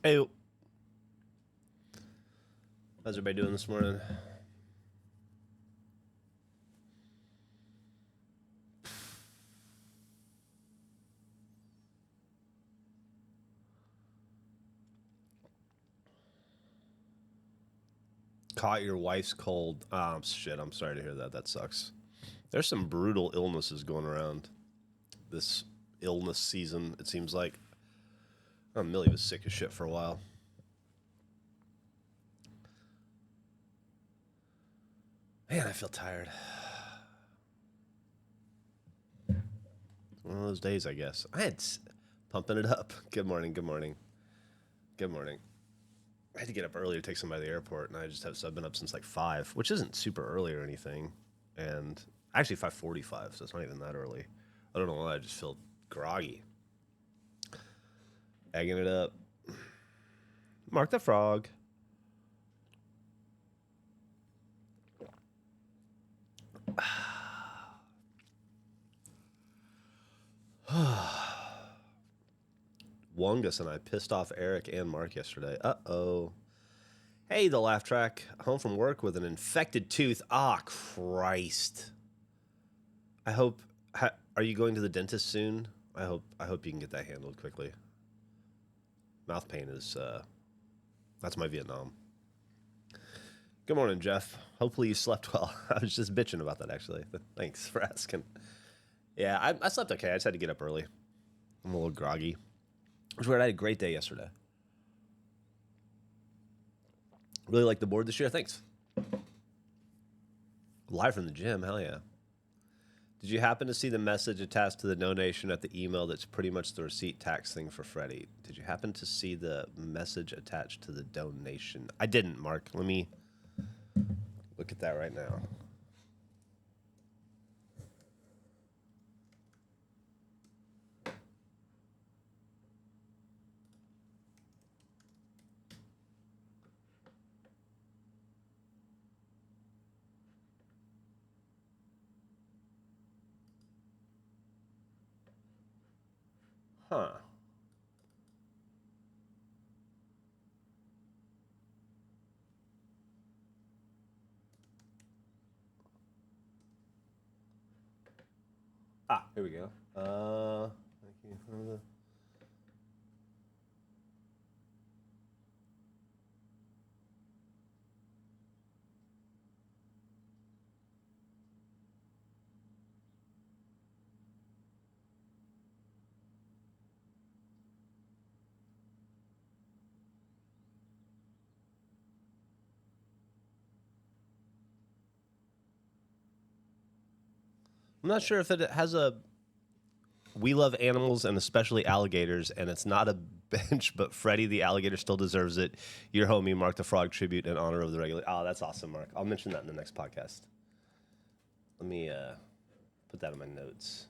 Hey, how's everybody doing this morning? Caught your wife's cold. Shit, I'm sorry to hear that. That sucks. There's some brutal illnesses going around this illness season, it seems like. Millie was sick as shit for a while. Man, I feel tired. One of those days, I guess. Pumping it up. Good morning, good morning. Good morning. I had to get up early to take somebody to the airport, and I've been up since like 5, which isn't super early or anything. And actually 5:45, so it's not even that early. I don't know why, I just feel groggy. Egging it up. Mark the Frog. Wongus and I pissed off Eric and Mark yesterday. Uh-oh. Hey, the laugh track. Home from work with an infected tooth. Ah, Christ. I hope... Are you going to the dentist soon? I hope you can get that handled quickly. Mouth pain is... that's my Vietnam. Good morning, Geoff. Hopefully you slept well. I was just bitching about that, actually. Thanks for asking. Yeah, I slept okay. I just had to get up early. I'm a little groggy. It was weird. I had a great day yesterday. Really like the board this year. Thanks. Live from the gym. Hell yeah. Did you happen to see the message attached to the donation at the email that's pretty much the receipt tax thing for Freddie? Did you happen to see the message attached to the donation? I didn't, Mark. Let me look at that right now. Huh. Ah, here we go. Thank you for the... I'm not sure if it has a "We love animals and especially alligators," and it's not a bench, but Freddie the alligator still deserves it. Your homie, Mark the Frog tribute in honor of the regular. Oh, that's awesome, Mark. I'll mention that in the next podcast. Let me put that in my notes.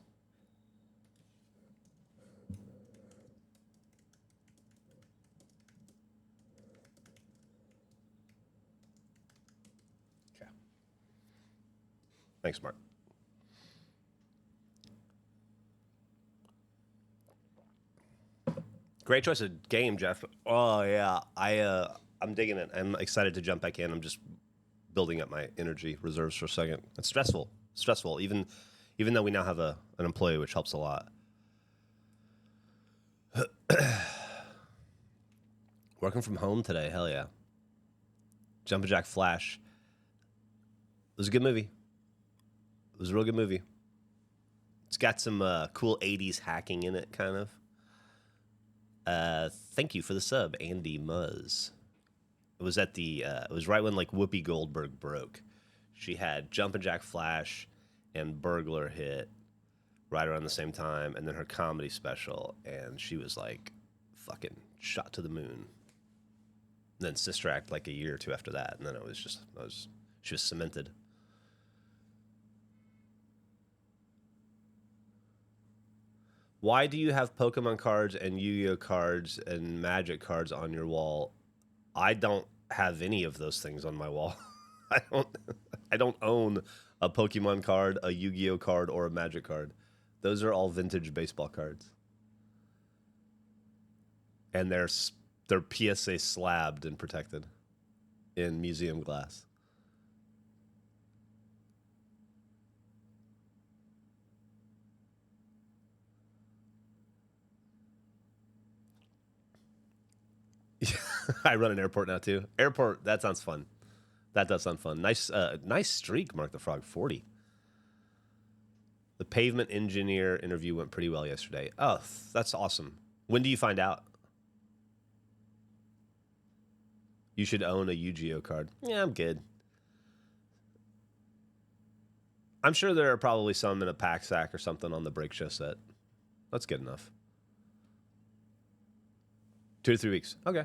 Okay. Thanks, Mark. Great choice of game, Geoff. Oh yeah, I'm digging it. I'm excited to jump back in. I'm just building up my energy reserves for a second. It's stressful. Even though we now have an employee, which helps a lot. Working from home today, hell yeah. Jumpin' Jack Flash. It was a good movie. It was a real good movie. It's got some cool 80s hacking in it, kind of. Thank you for the sub, Andy Muzz. It was at the it was right when like Whoopi Goldberg broke. She had Jumpin' Jack Flash and Burglar hit right around the same time, and then her comedy special, and she was like fucking shot to the moon. And then Sister Act like a year or two after that, and then she was cemented. Why do you have Pokemon cards and Yu-Gi-Oh cards and Magic cards on your wall? I don't have any of those things on my wall. I don't own a Pokemon card, a Yu-Gi-Oh card, or a Magic card. Those are all vintage baseball cards. And they're They're PSA slabbed and protected in museum glass. I run an airport now too. Airport, that sounds fun. That does sound fun. Nice, nice streak, Mark the Frog. 40. The pavement engineer interview went pretty well yesterday. Oh, that's awesome. When do you find out? You should own a Yu-Gi-Oh card. Yeah, I'm good. I'm sure there are probably some in a pack sack or something on the break show set. That's good enough. 2 to 3 weeks. Okay.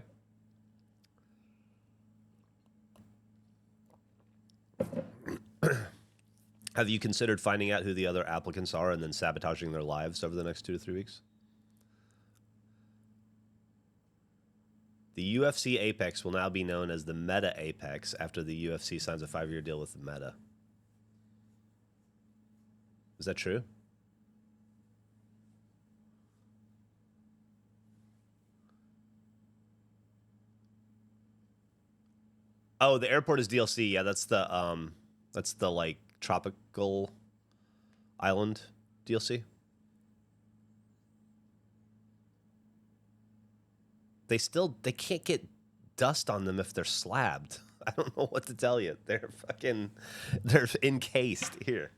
Have you considered finding out who the other applicants are and then sabotaging their lives over the next 2 to 3 weeks? The UFC Apex will now be known as the Meta Apex after the UFC signs a 5-year deal with the Meta. Is that true? Oh, the airport is DLC. Yeah, that's the like tropical island DLC. They can't get dust on them if they're slabbed. I don't know what to tell you. They're encased here.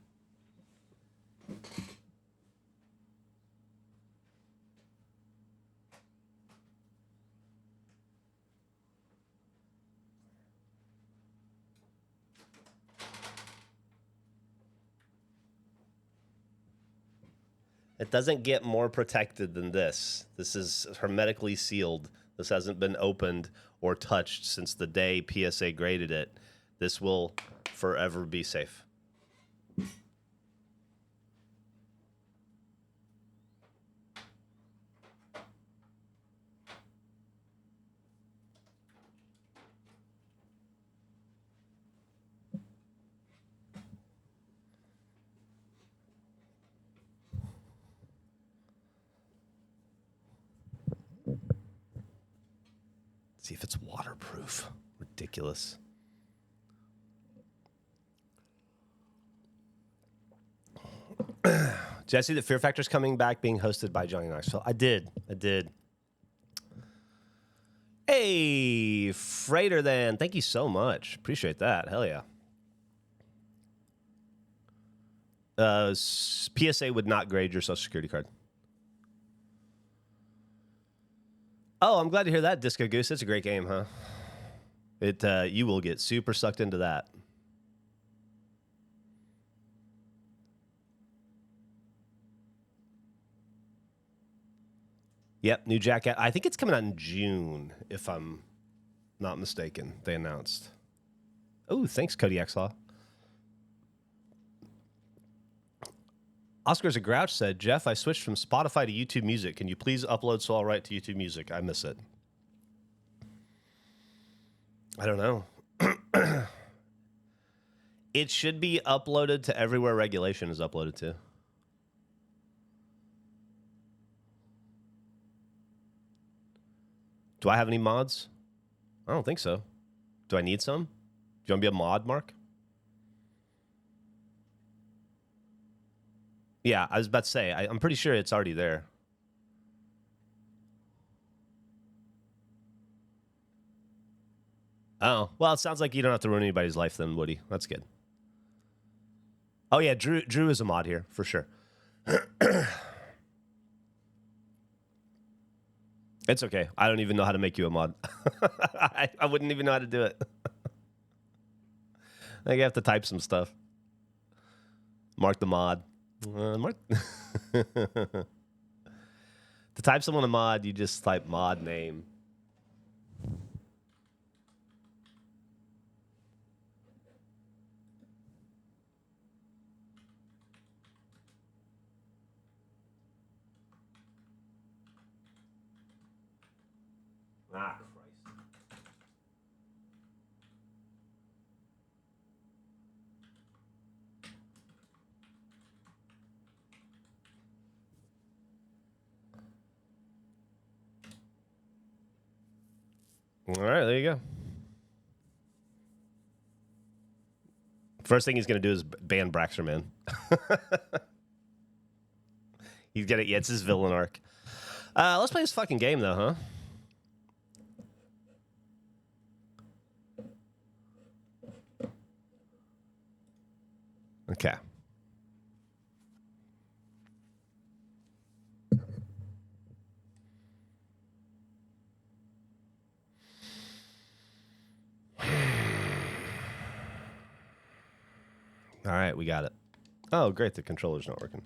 It doesn't get more protected than this. This is hermetically sealed. This hasn't been opened or touched since the day PSA graded it. This will forever be safe. See if it's waterproof. Ridiculous. Jesse, the Fear Factor's coming back, being hosted by Johnny Knoxville. I did. Hey, Freighter then. Thank you so much. Appreciate that. Hell yeah. PSA would not grade your Social Security card. Oh, I'm glad to hear that, Disco Goose. It's a great game, huh? You will get super sucked into that. Yep, new jacket. I think it's coming out in June, if I'm not mistaken. They announced. Oh, thanks, Cody Xlaw. Oscar's a Grouch said, Geoff, I switched from Spotify to YouTube Music. Can you please upload So I'll Write to YouTube Music? I miss it. I don't know. It should be uploaded to everywhere regulation is uploaded to. Do I have any mods? I don't think so. Do I need some? Do you want to be a mod, Mark? Yeah, I was about to say, I'm pretty sure it's already there. Oh, well, it sounds like you don't have to ruin anybody's life then, Woody. That's good. Oh, yeah, Drew is a mod here, for sure. It's okay. I don't even know how to make you a mod. I wouldn't even know how to do it. I think you have to type some stuff. Mark the mod. Mark. To type someone a mod, you just type mod name. Ah, Christ. All right, there you go. First thing he's going to do is ban Braxter Man. He's got it. Yeah, it's his villain arc. Let's play this fucking game, though, huh? Okay. All right, we got it. Oh, great. The controller's not working.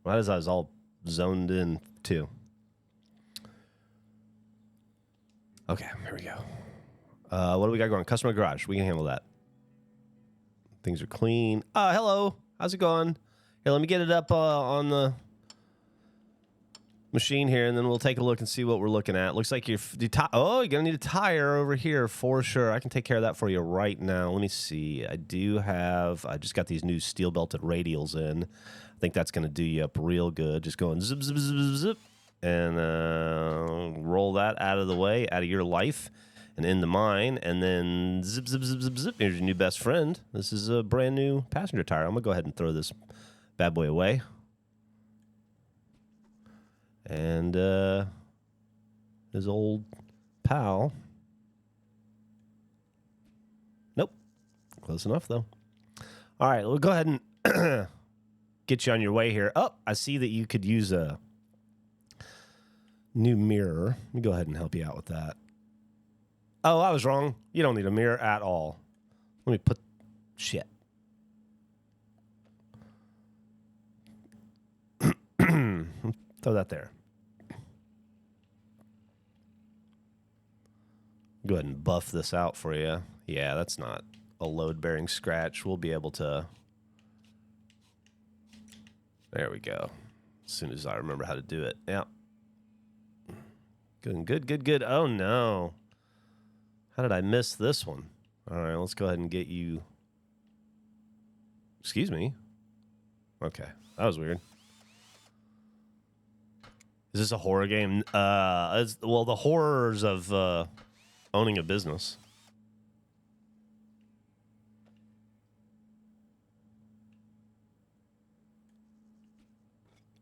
Why does I was all zoned in, too? Okay, here we go. What do we got going? Customer garage. We can handle that. Things are clean. Hello. How's it going? Here, let me get it up on the machine here, and then we'll take a look and see what we're looking at. Looks like you're going to need a tire over here for sure. I can take care of that for you right now. Let me see. I just got these new steel-belted radials in. I think that's going to do you up real good. Just going zip, zip, zip, zip, zip, and roll that out of the way, out of your life, and into mine, and then zip, zip, zip, zip, zip. Here's your new best friend. This is a brand new passenger tire. I'm going to go ahead and throw this bad boy away. And his old pal. Nope. Close enough, though. All right, we'll go ahead and get you on your way here. Oh, I see that you could use a new mirror. Let me go ahead and help you out with that. Oh, I was wrong. You don't need a mirror at all. Let me put... Shit. Throw that there. Go ahead and buff this out for you. Yeah, that's not a load-bearing scratch. We'll be able to... There we go. As soon as I remember how to do it. Yeah. Good. Oh, no. How did I miss this one? All right, let's go ahead and get you... Excuse me. Okay, that was weird. Is this a horror game? Well, the horrors of owning a business.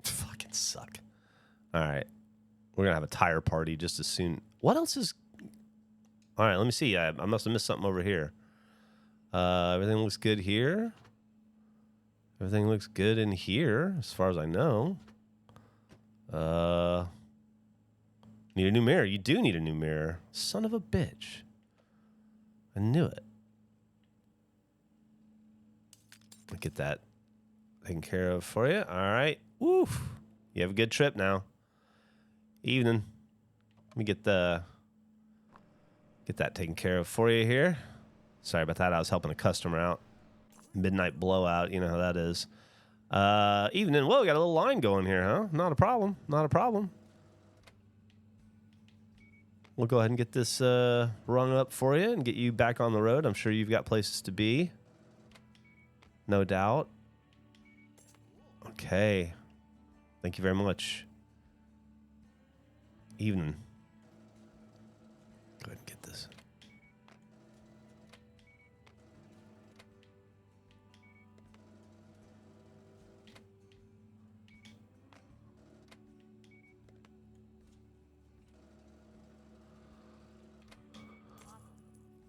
Fucking suck. All right. We're going to have a tire party just as soon. What else is... All right, let me see. I must have missed something over here. Everything looks good here. Everything looks good in here, as far as I know. Need a new mirror. You do need a new mirror. Son of a bitch. I knew it. I'll get that taken care of for you. All right. Woof. You have a good trip now. Evening. Let me get that taken care of for you here. Sorry about that. I was helping a customer out. Midnight blowout. You know how that is. Evening. Whoa, we got a little line going here, huh? Not a problem. Not a problem. We'll go ahead and get this rung up for you and get you back on the road. I'm sure you've got places to be. No doubt. Okay. Thank you very much. Evening. Go ahead and get this.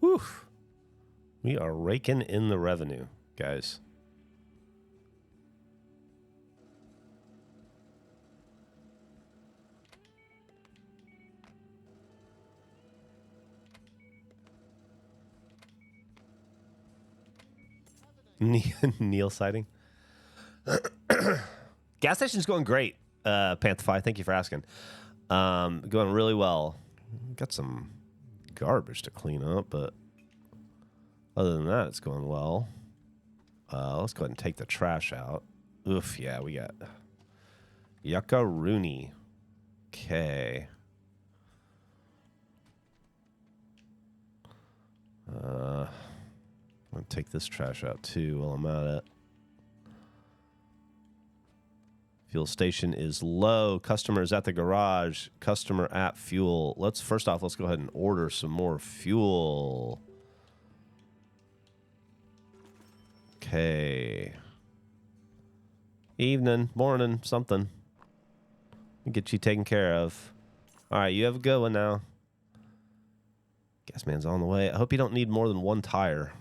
Whew. We are raking in the revenue, guys. Neil sighting. Gas station's going great, Panthify. Thank you for asking. Going really well. Got some garbage to clean up, but other than that, it's going well. Let's go ahead and take the trash out. Oof, yeah, we got Yucca Rooney. Okay. I'm going to take this trash out, too, while I'm at it. Fuel station is low. Customer is at the garage. Customer at fuel. First off, let's go ahead and order some more fuel. Okay. Evening, morning, something. Get you taken care of. All right, you have a good one now. Gas man's on the way. I hope you don't need more than one tire.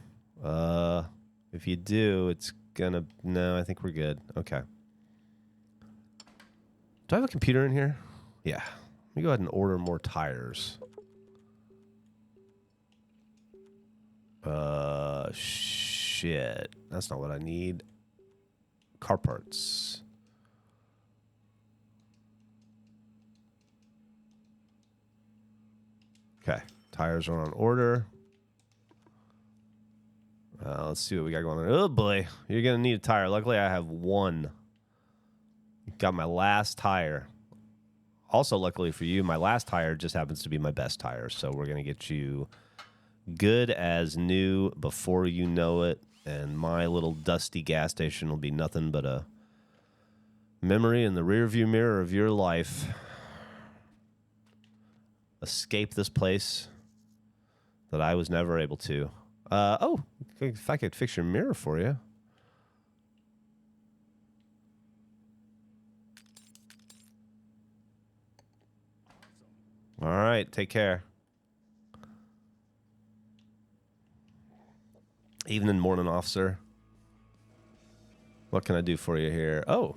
If you do, it's gonna... No, I think we're good. Okay. Do I have a computer in here? Yeah. Let me go ahead and order more tires. Shit. That's not what I need. Car parts. Okay. Tires are on order. Let's see what we got going on. Oh, boy. You're going to need a tire. Luckily, I have one. Got my last tire. Also, luckily for you, my last tire just happens to be my best tire. So we're going to get you good as new before you know it. And my little dusty gas station will be nothing but a memory in the rearview mirror of your life. Escape this place that I was never able to. Oh, if I could fix your mirror for you. All right, take care. Evening, morning, officer. What can I do for you here? Oh,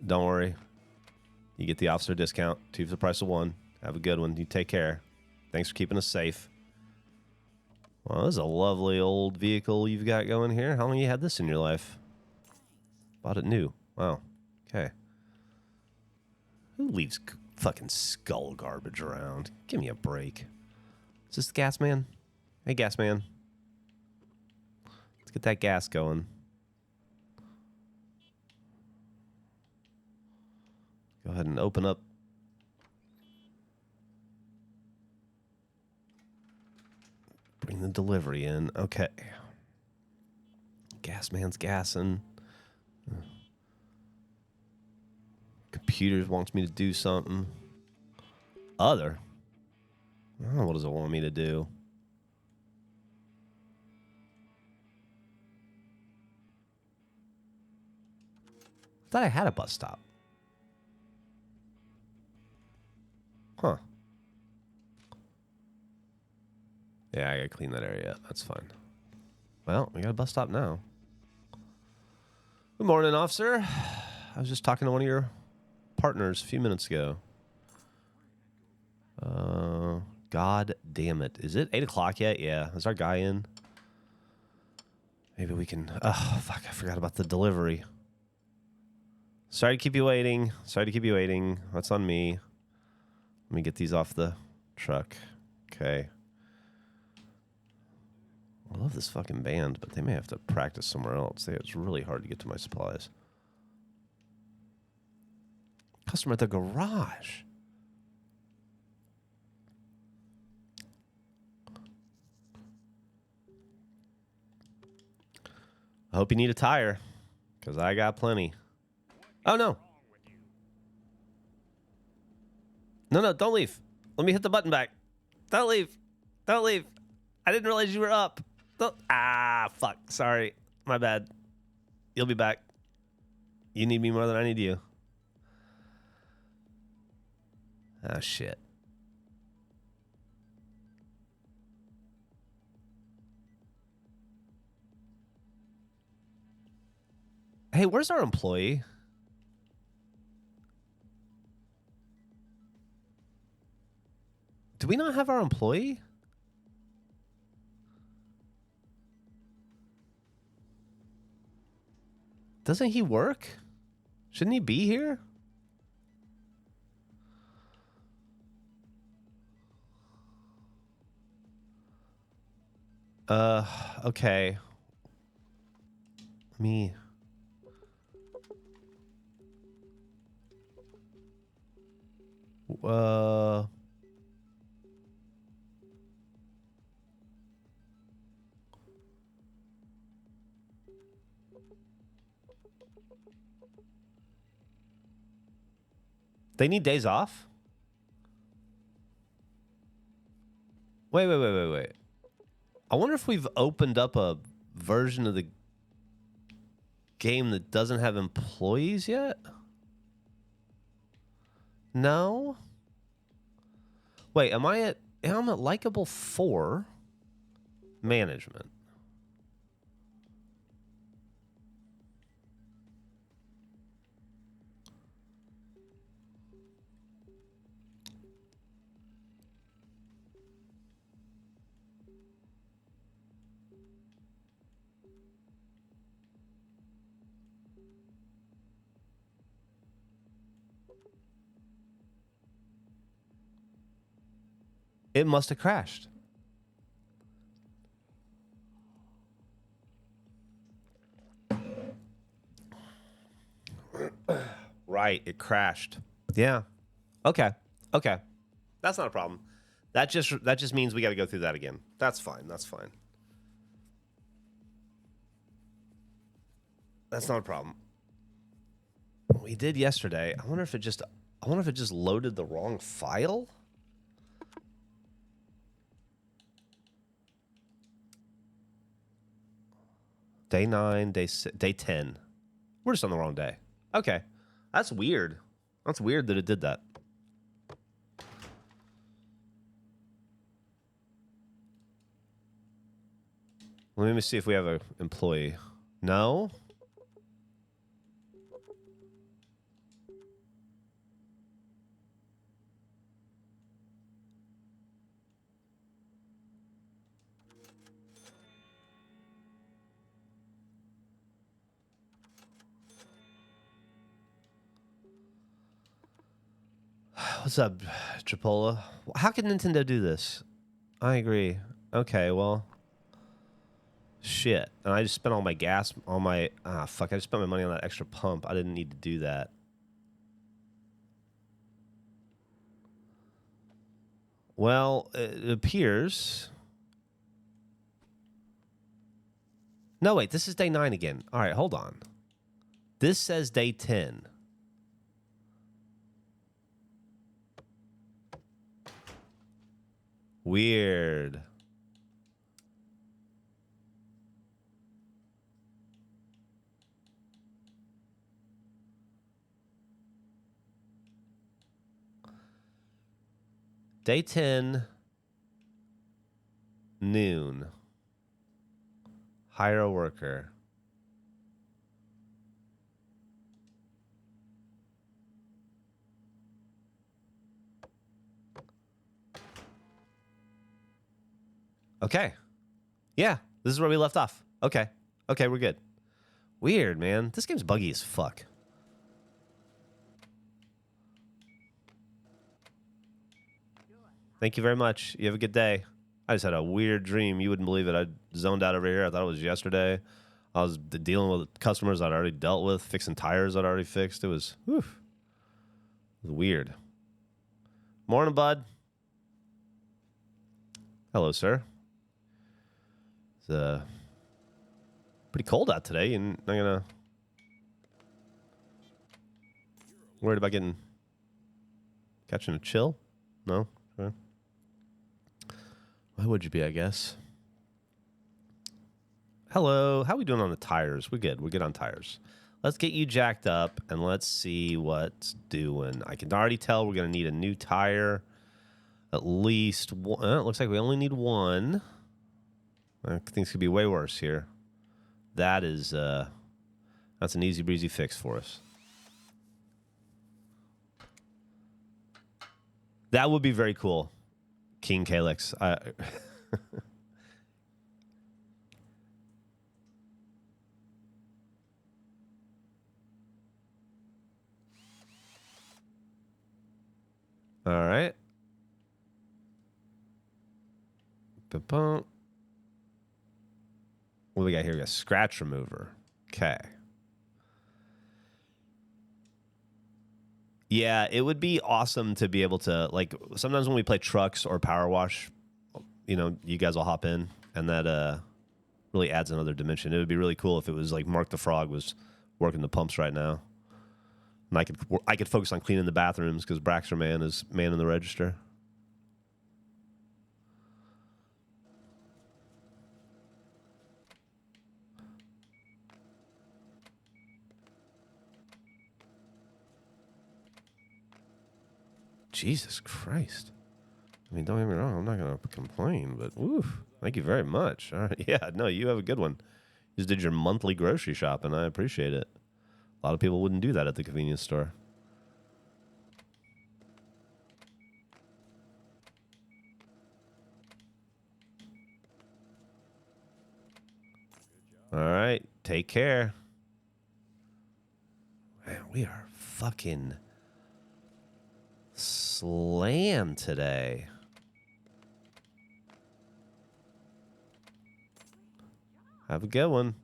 don't worry. You get the officer discount. 2 for the price of 1. Have a good one. You take care. Thanks for keeping us safe. Well, this is a lovely old vehicle you've got going here. How long you had this in your life? Bought it new. Wow. Okay. Who leaves fucking skull garbage around? Give me a break. Is this the gas man? Hey, gas man. Let's get that gas going. Go ahead and open up. Bring the delivery in. Okay. Gas man's gassing. Computers wants me to do something. Other? Oh, what does it want me to do? I thought I had a bus stop. Huh. Yeah, I gotta clean that area up. That's fine. Well, we got a bus stop now. Good morning, officer. I was just talking to one of your partners a few minutes ago. God damn it. Is it 8 o'clock yet? Yeah. Is our guy in? Maybe we can... Oh, fuck. I forgot about the delivery. Sorry to keep you waiting. Sorry to keep you waiting. That's on me. Let me get these off the truck. Okay. I love this fucking band, but they may have to practice somewhere else. It's really hard to get to my supplies. Customer at the garage. I hope you need a tire, because I got plenty. Oh, no. No, don't leave. Let me hit the button back. Don't leave. Don't leave. I didn't realize you were up. Don't. Ah, fuck. Sorry. My bad. You'll be back. You need me more than I need you. Oh, shit. Hey, where's our employee? Do we not have our employee? Doesn't he work? Shouldn't he be here? Okay. Me. They need days off? Wait. I wonder if we've opened up a version of the game that doesn't have employees yet? No? Wait, I'm at likable 4 management. It must have crashed. Right, it crashed. Yeah. Okay. That's not a problem. That just means we got to go through that again. That's fine. That's not a problem. We did yesterday. I wonder if it just loaded the wrong file. Day 9, day 10. We're just on the wrong day. Okay. That's weird. That's weird that it did that. Let me see if we have an employee. No? What's up, Chipola? How can Nintendo do this? I agree. Okay, well. Shit. And I just spent all my gas on my... fuck. I just spent my money on that extra pump. I didn't need to do that. Well, it appears... No, wait. This is day 9 again. All right, hold on. This says day 10. Weird. Day 10, noon. Hire a worker. Okay. Yeah, this is where we left off. Okay, we're good. Weird, man. This game's buggy as fuck. Thank you very much. You have a good day. I just had a weird dream. You wouldn't believe it. I zoned out over here. I thought it was yesterday. I was dealing with customers I'd already dealt with, fixing tires I'd already fixed. It was weird. Morning, bud. Hello, sir. It's pretty cold out today, and I'm gonna worried about catching a chill. No, sure. Why would you be? I guess. Hello, how we doing on the tires? We're good. We're good on tires. Let's get you jacked up and let's see what's doing. I can already tell we're gonna need a new tire. At least one. It looks like we only need one. Things could be way worse here. That is that's an easy breezy fix for us. That would be very cool, King Calyx. All right. What do we got here? We got scratch remover. Okay. Yeah, it would be awesome to be able to, like, sometimes when we play trucks or power wash, you know, you guys will hop in, and that really adds another dimension. It would be really cool if it was like Mark the Frog was working the pumps right now. And I could focus on cleaning the bathrooms because Braxer Man is manning the register. Jesus Christ. I mean, don't get me wrong. I'm not going to complain, but oof, thank you very much. All right. Yeah, no, you have a good one. You just did your monthly grocery shopping. I appreciate it. A lot of people wouldn't do that at the convenience store. All right. Take care. Man, we are fucking slammed today. Have a good one.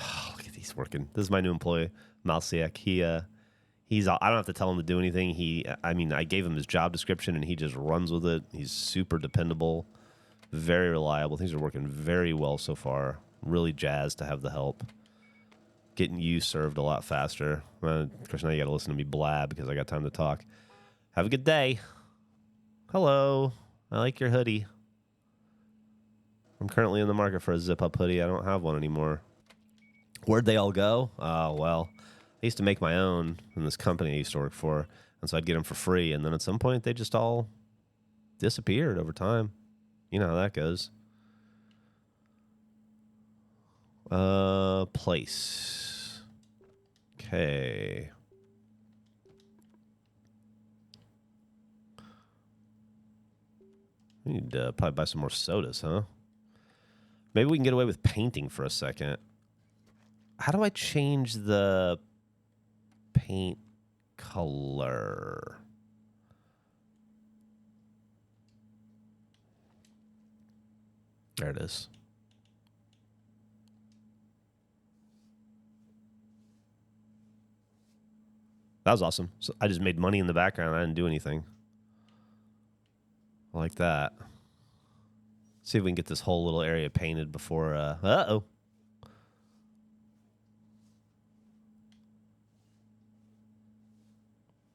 Oh, look at these working. This is my new employee, Malsiak. He's. I don't have to tell him to do anything. I mean, I gave him his job description, and he just runs with it. He's super dependable, very reliable. Things are working very well so far. Really jazzed to have the help. Getting you served a lot faster. Of course, now you got to listen to me blab because I got time to talk. Have a good day. Hello. I like your hoodie. I'm currently in the market for a zip-up hoodie. I don't have one anymore. Where'd they all go? Oh, well, I used to make my own in this company I used to work for, and so I'd get them for free, and then at some point they just all disappeared over time. You know how that goes. Place. Okay. We need to probably buy some more sodas, huh? Maybe we can get away with painting for a second. How do I change the paint color? There it is. That was awesome. So I just made money in the background. I didn't do anything. I like that. See if we can get this whole little area painted before... Uh-oh.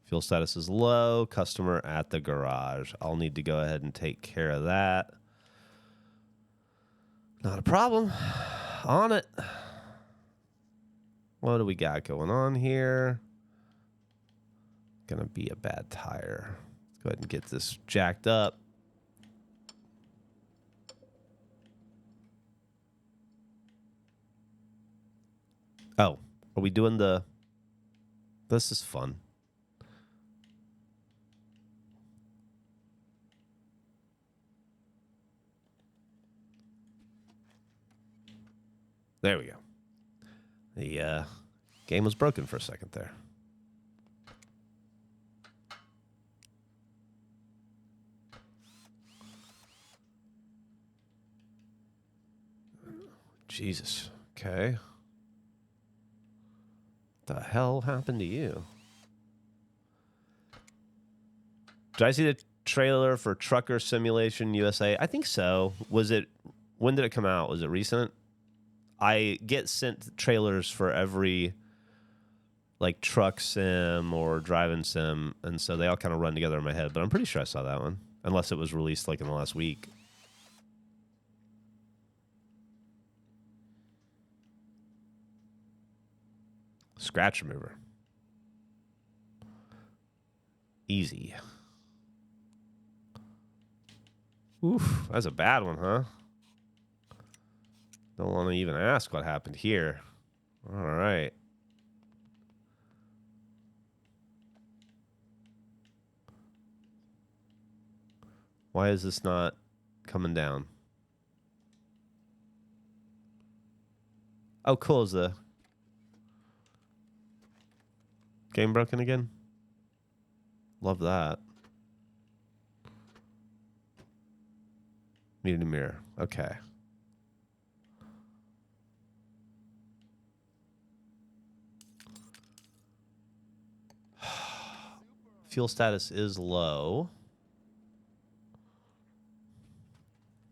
Fuel status is low. Customer at the garage. I'll need to go ahead and take care of that. Not a problem. On it. What do we got going on here? Gonna be a bad tire. Let's go ahead and get this jacked up. Oh, are we doing the... This is fun. There we go. The game was broken for a second there. Jesus. Okay. What the hell happened to you? Did I see the trailer for Trucker Simulation USA? I think so. Was it... When did it come out? Was it recent? I get sent trailers for every like truck sim or driving sim, and so they all kind of run together in my head, but I'm pretty sure I saw that one, unless it was released like in the last week. Scratch remover. Easy. Oof, that's a bad one, huh? Don't want to even ask what happened here. All right. Why is this not coming down? Oh, cool. Is the game broken again? Love that. Need a new mirror. Okay. Fuel status is low.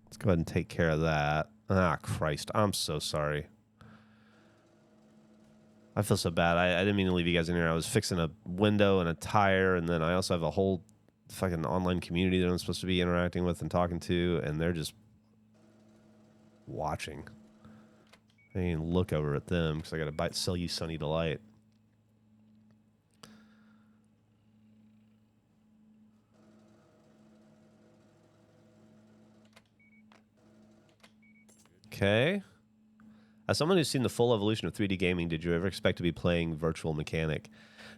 Let's go ahead and take care of that. Ah, Christ. I'm so sorry. I feel so bad. I didn't mean to leave you guys in here. I was fixing a window and a tire, and then I also have a whole fucking online community that I'm supposed to be interacting with and talking to, and they're just watching. I didn't even look over at them because I got to sell you Sunny Delight. Okay. As someone who's seen the full evolution of 3D gaming, did you ever expect to be playing Virtual Mechanic?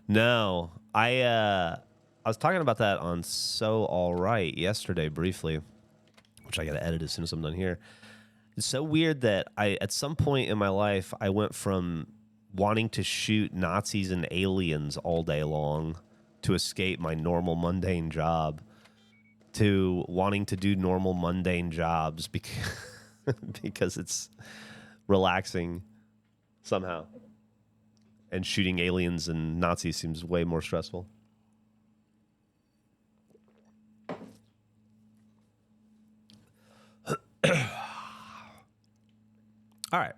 No. I was talking about that on So All Right yesterday briefly, which I got to edit as soon as I'm done here. It's so weird that at some point in my life, I went from wanting to shoot Nazis and aliens all day long to escape my normal mundane job to wanting to do normal mundane jobs because it's relaxing somehow. And shooting aliens and Nazis seems way more stressful. All right.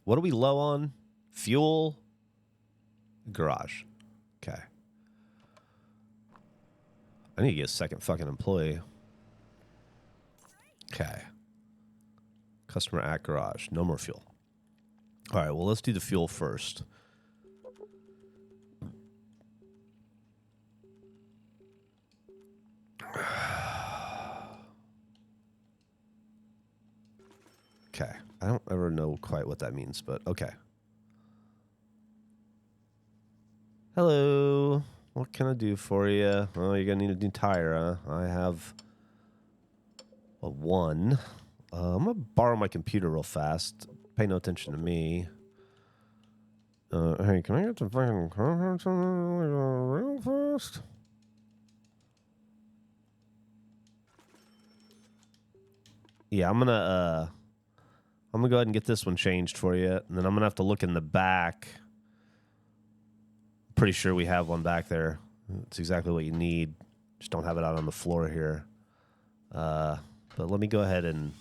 What are we low on? Fuel. Garage. Okay. I need to get a second fucking employee. Okay. Customer at garage. No more fuel. All right, well, let's do the fuel first. Okay. I don't ever know quite what that means, but okay. Hello. What can I do for you? Oh, you're going to need a new tire, huh? I have a one. I'm going to borrow my computer real fast. Pay no attention to me. Hey, can I get some fucking conference real fast? Yeah, I'm gonna go ahead and get this one changed for you, and then I'm gonna have to look in the back. Pretty sure we have one back there. It's exactly what you need. Just don't have it out on the floor here. But let me go ahead and,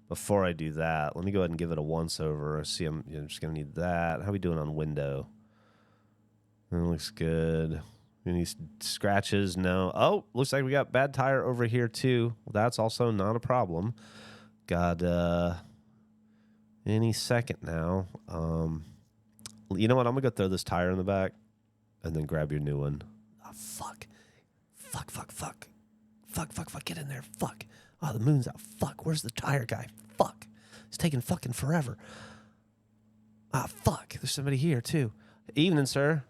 before I do that, let me go ahead and give it a once over. See, I'm just gonna need that. How are we doing on window? That looks good. Any scratches? No. Oh, looks like we got bad tire over here too. Well, that's also not a problem. Got any second now. You know what? I'm gonna go throw this tire in the back, and then grab your new one. Oh fuck! Fuck! Fuck! Fuck! Fuck! Fuck! Fuck! Get in there! Fuck! Oh, the moon's out. Fuck! Where's the tire guy? Fuck! It's taking fucking forever. Ah, fuck! There's somebody here too. Evening, sir.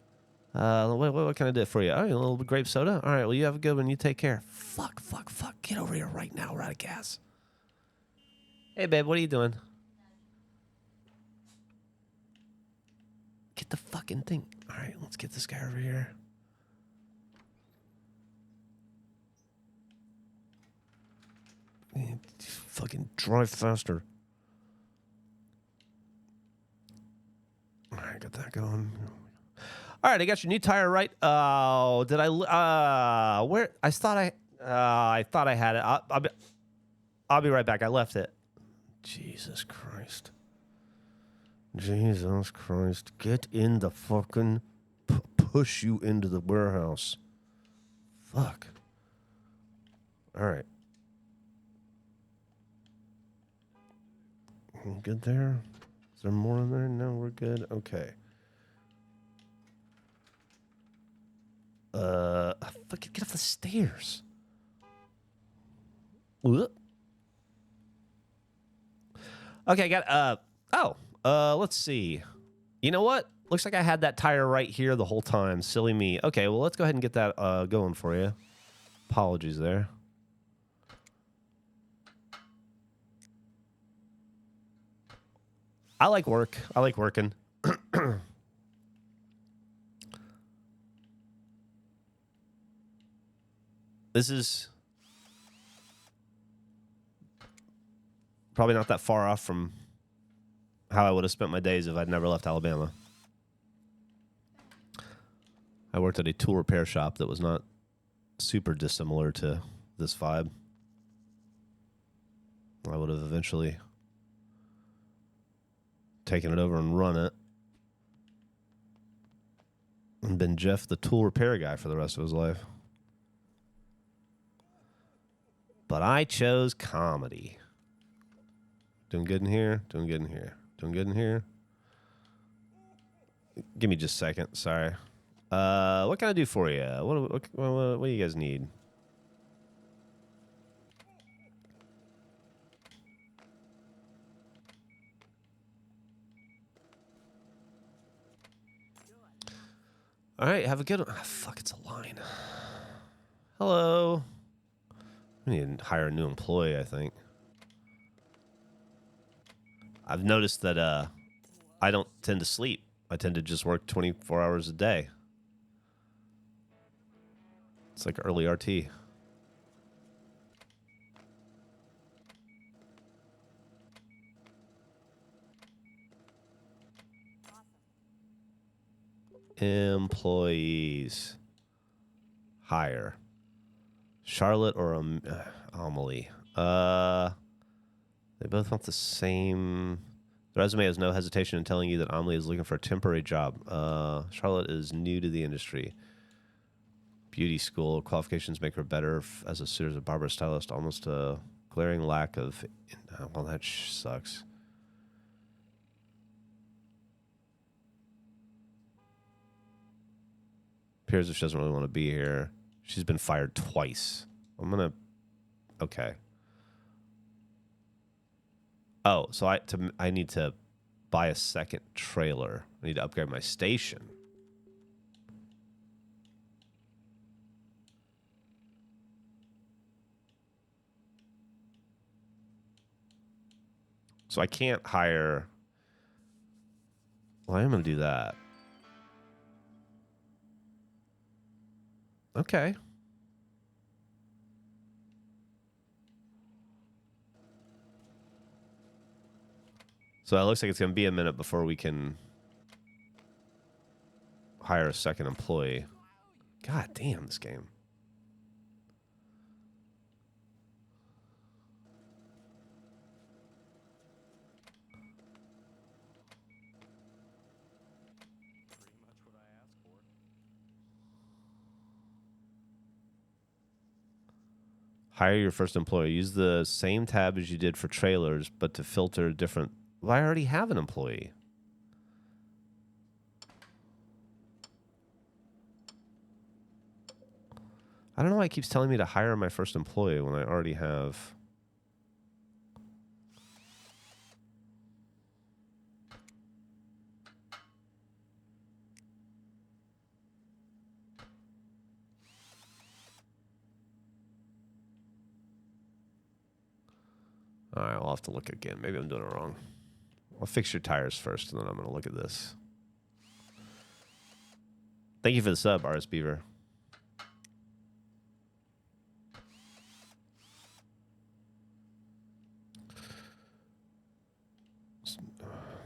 What can I do for you? Oh, a little grape soda? All right, well, you have a good one. You take care. Fuck, fuck, fuck. Get over here right now. We're out of gas. Hey, babe, what are you doing? Get the fucking thing. All right, let's get this guy over here. Fucking drive faster. All right, got that going. All right, I got your new tire right. Oh, did I? Where? I thought I had it. I'll be right back. I left it. Jesus Christ. Jesus Christ. Get in the fucking... push you into the warehouse. Fuck. All right. Good there? Is there more in there? No, we're good. Okay. Fucking get off the stairs. Whoop. Okay, I got, let's see. You know what? Looks like I had that tire right here the whole time. Silly me. Okay, well, let's go ahead and get that going for you. Apologies there. I like work. I like working. This is probably not that far off from how I would have spent my days if I'd never left Alabama. I worked at a tool repair shop that was not super dissimilar to this vibe. I would have eventually taken it over and run it. and been Geoff the tool repair guy for the rest of his life. But I chose comedy. Doing good in here. Doing good in here. Doing good in here. Give me just a second. Sorry. What can I do for you? What do you guys need? All right, have a good one. Oh, fuck, it's a line. Hello. We need to hire a new employee, I think. I've noticed that I don't tend to sleep. I tend to just work 24 hours a day. It's like early RT. Employees. Hire. Charlotte or Amelie? They both want the same. The resume has no hesitation in telling you that Amelie is looking for a temporary job. Charlotte is new to the industry. Beauty school qualifications make her better as a suitor as a barber stylist. Almost a glaring lack of. Well, that sucks. Appears if she doesn't really want to be here. She's been fired twice. I'm gonna. Okay. Oh, so I need to buy a second trailer. I need to upgrade my station. So I can't hire. Well, I am going to do that. Okay. So it looks like it's going to be a minute before we can hire a second employee. God damn, this game. Hire your first employee. Use the same tab as you did for trailers, but to filter different. Well, I already have an employee. I don't know why it keeps telling me to hire my first employee when I already have. All right, I'll have to look again. Maybe I'm doing it wrong. I'll fix your tires first, and then I'm going to look at this. Thank you for the sub, RS Beaver.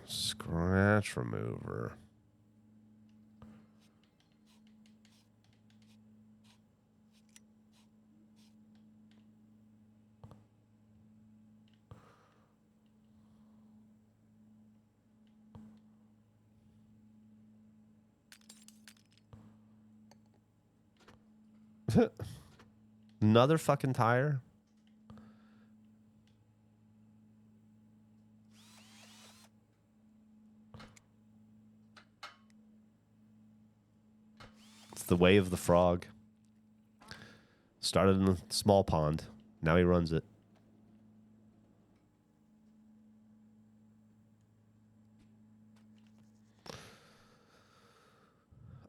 Scratch remover. Another fucking tire? It's the way of the frog. Started in a small pond. Now he runs it.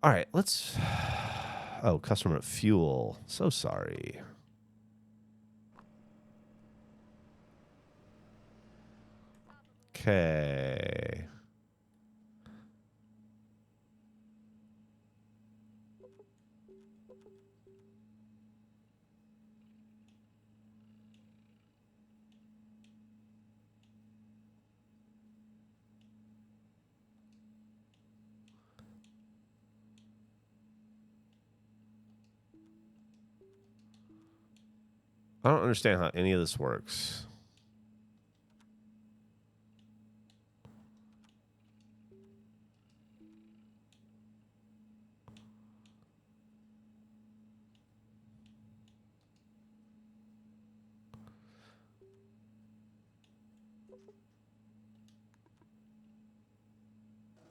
All right, let's... Oh, customer fuel. So sorry. Okay. I don't understand how any of this works.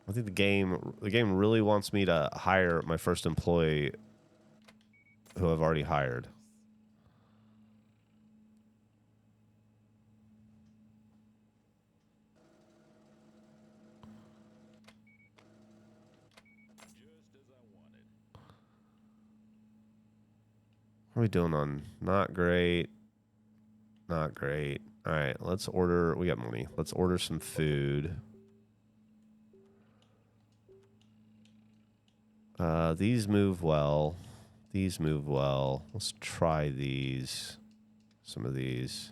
I think the game really wants me to hire my first employee who I've already hired. What are we doing on not great? Not great. All right, let's order. We got money. Let's order some food. These move well. These move well. Let's try these. Some of these.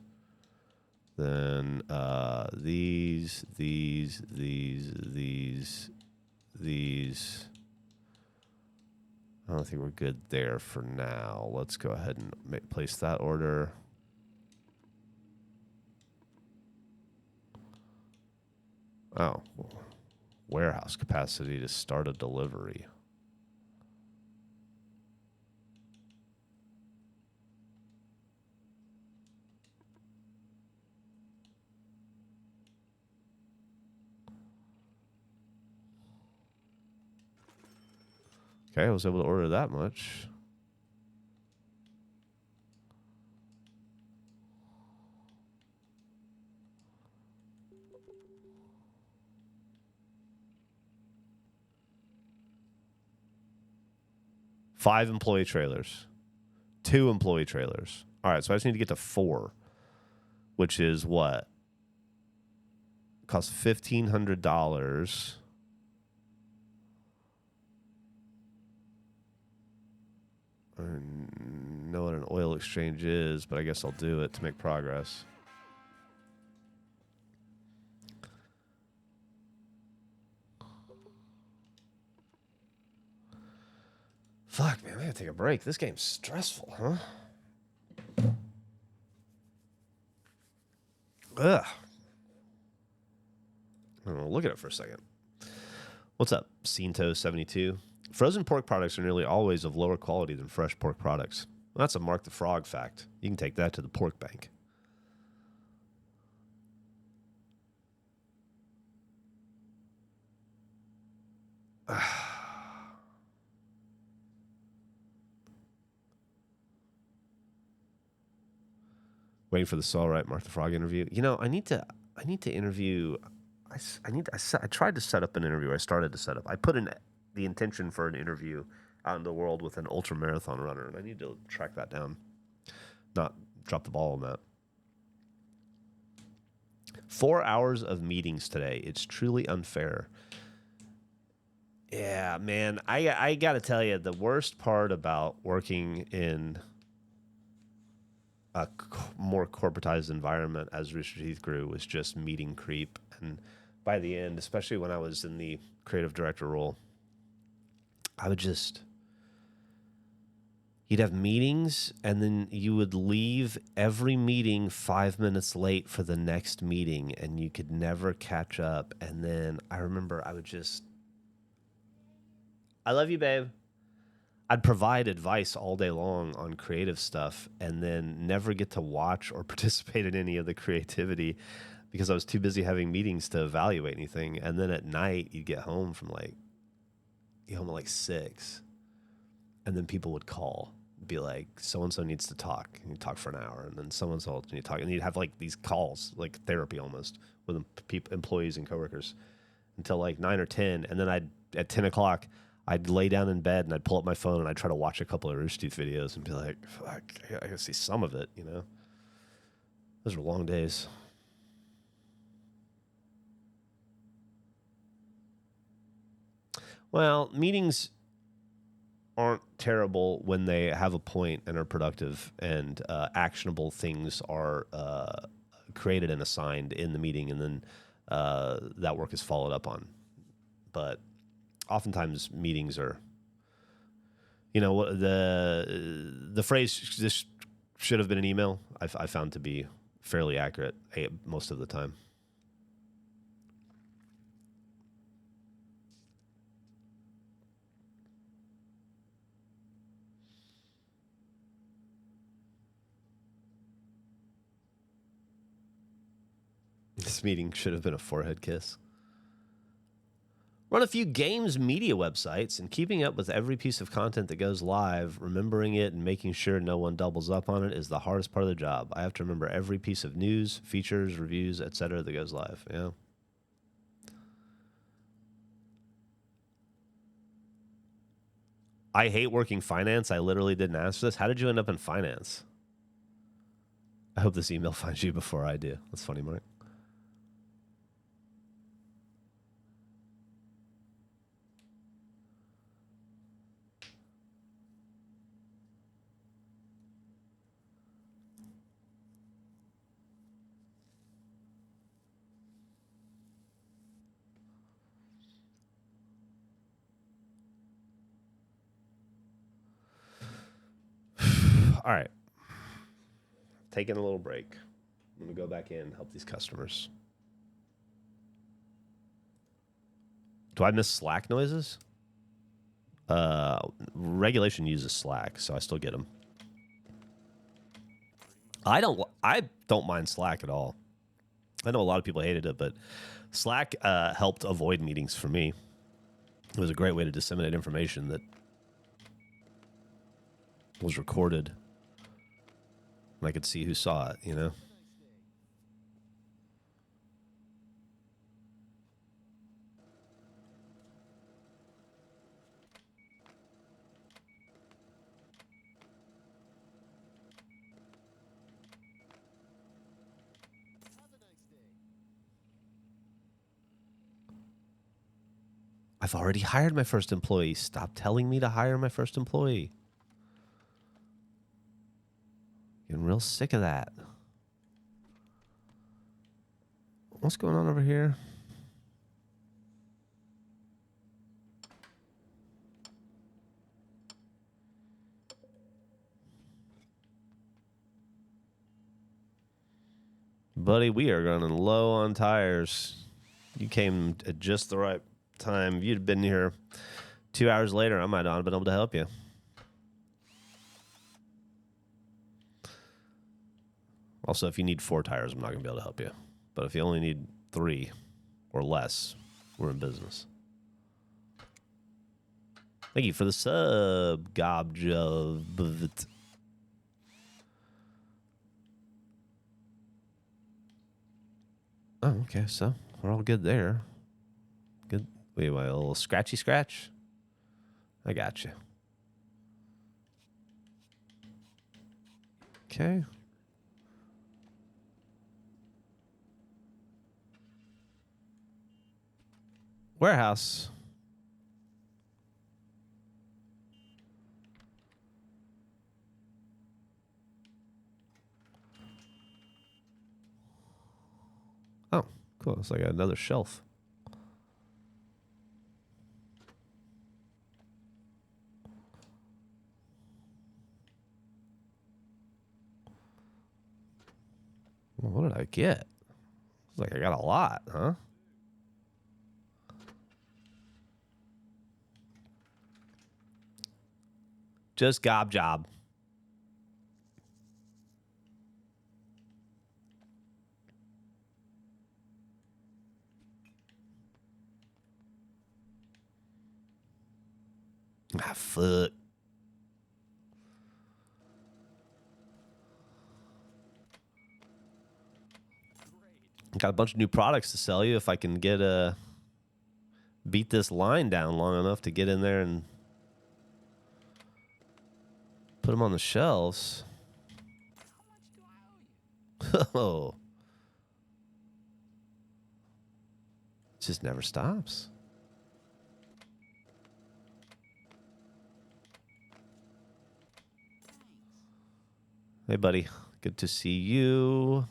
Then these. I don't think we're good there for now. Let's go ahead and place that order. Oh, warehouse capacity to start a delivery. Okay, I was able to order that much. Five employee trailers. 2 employee trailers. All right, so I just need to get to 4, which is what? Costs $1,500. I don't know what an oil exchange is, but I guess I'll do it to make progress. Fuck, man, I gotta take a break. This game's stressful, huh? Ugh. I don't know, look at it for a second. What's up, Cinto72? Frozen pork products are nearly always of lower quality than fresh pork products. Well, that's a Mark the Frog fact. You can take that to the pork bank. Waiting for the Saul Right Mark the Frog interview. You know, I need to interview. I tried to set up an interview. I started to set up. I put in the intention for an interview out in the world with an ultra marathon runner, and I need to track that down. Not drop the ball on that. 4 hours of meetings today. It's truly unfair. Yeah, man. I got to tell you, the worst part about working in a more corporatized environment as Rooster Teeth grew was just meeting creep. And by the end, especially when I was in the creative director role, I would just... You'd have meetings, and then you would leave every meeting 5 minutes late for the next meeting, and you could never catch up. And then I remember I would just... I love you, babe. I'd provide advice all day long on creative stuff and then never get to watch or participate in any of the creativity because I was too busy having meetings to evaluate anything. And then at night, you'd get home from at 6, and then people would call, be like, so-and-so needs to talk. And you'd talk for an hour, and then so-and-so needs to talk. And you'd have like these calls, like therapy almost, with employees and coworkers until like 9 or 10. And then at 10 o'clock, I'd lay down in bed and I'd pull up my phone and I'd try to watch a couple of Rooster Teeth videos and be like, fuck, I gotta see some of it, you know? Those were long days. Well, meetings aren't terrible when they have a point and are productive and actionable things are created and assigned in the meeting, and then that work is followed up on. But oftentimes meetings are, the phrase "this should have been an email" I found to be fairly accurate most of the time. This meeting should have been a forehead kiss. Run a few games media websites, and keeping up with every piece of content that goes live, remembering it and making sure no one doubles up on it is the hardest part of the job. I have to remember every piece of news, features, reviews, etc. that goes live. Yeah. I hate working finance. I literally didn't ask for this. How did you end up in finance? I hope this email finds you before I do. That's funny, Mark. All right. Taking a little break. I'm going to go back in and help these customers. Do I miss Slack noises? Regulation uses Slack, so I still get them. I don't mind Slack at all. I know a lot of people hated it, but Slack helped avoid meetings for me. It was a great way to disseminate information that was recorded. And I could see who saw it, you know? I've already hired my first employee. Stop telling me to hire my first employee. Getting real sick of that. What's going on over here? Buddy, we are running low on tires. You came at just the right time. If you'd been here 2 hours later, I might not have been able to help you. Also, if you need 4 tires, I'm not going to be able to help you. But if you only need 3 or less, we're in business. Thank you for the sub, Gobjob. Oh, okay, so we're all good there. Good. Wait, a little scratchy scratch? I got you. Okay. Warehouse. Oh, cool. It's like another shelf. Well, what did I get? It's like I got a lot, huh? Just gob job. Ah, fuck. Got a bunch of new products to sell you if I can get beat this line down long enough to get in there and put them on the shelves. Oh. It just never stops. Hey, buddy. Good to see you.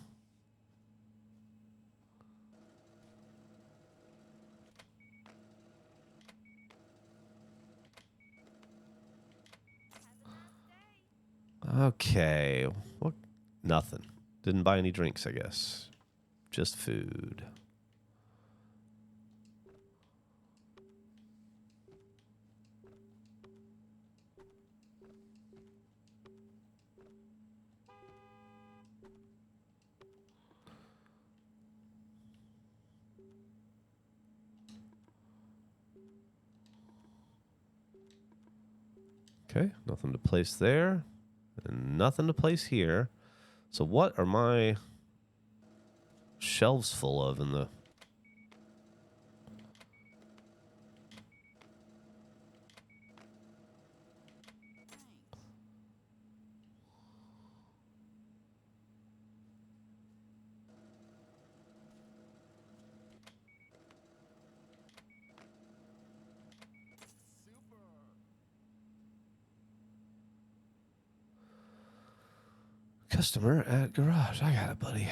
Okay. What? Nothing. Didn't buy any drinks, I guess. Just food. Okay, nothing to place there. And nothing to place here. So what are my shelves full of in the... Customer at garage. I got it, buddy.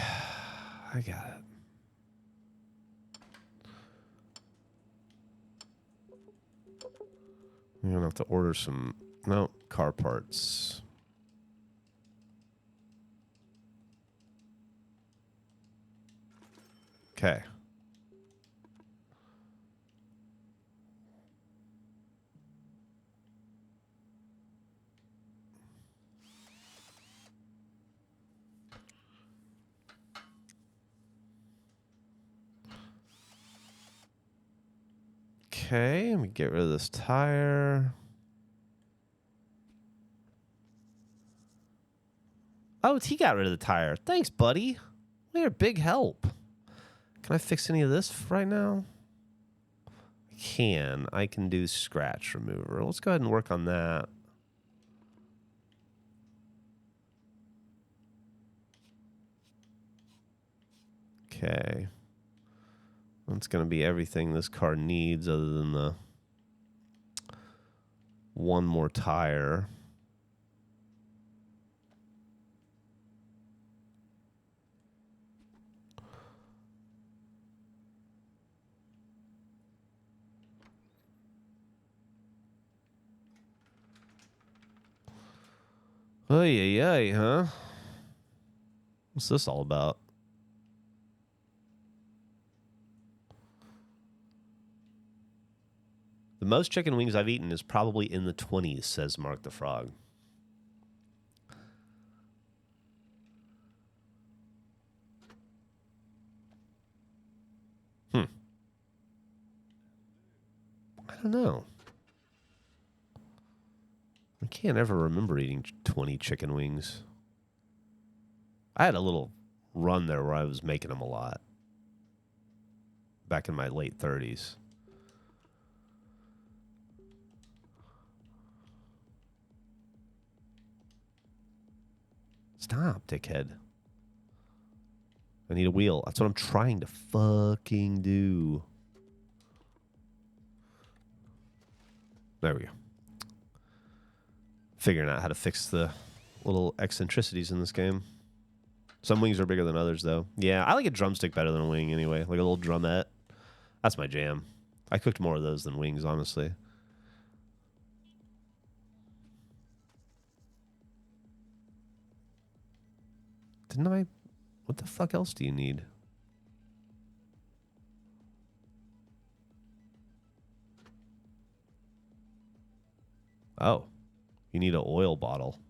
I got it. You're gonna have to order some... No, car parts. Okay. Okay, let me get rid of this tire. Oh, he got rid of the tire. Thanks, buddy. You're a big help. Can I fix any of this right now? I can do scratch remover. Let's go ahead and work on that. Okay. That's going to be everything this car needs other than the one more tire. Oy, huh? What's this all about? The most chicken wings I've eaten is probably in the 20s, says Mark the Frog. I don't know. I can't ever remember eating 20 chicken wings. I had a little run there where I was making them a lot. Back in my late 30s. Stop, dickhead. I need a wheel. That's what I'm trying to fucking do. There we go. Figuring out how to fix the little eccentricities in this game. Some wings are bigger than others, though. Yeah, I like a drumstick better than a wing anyway. Like a little drumette. That's my jam. I cooked more of those than wings, honestly. Didn't I... What the fuck else do you need? Oh. You need an oil bottle.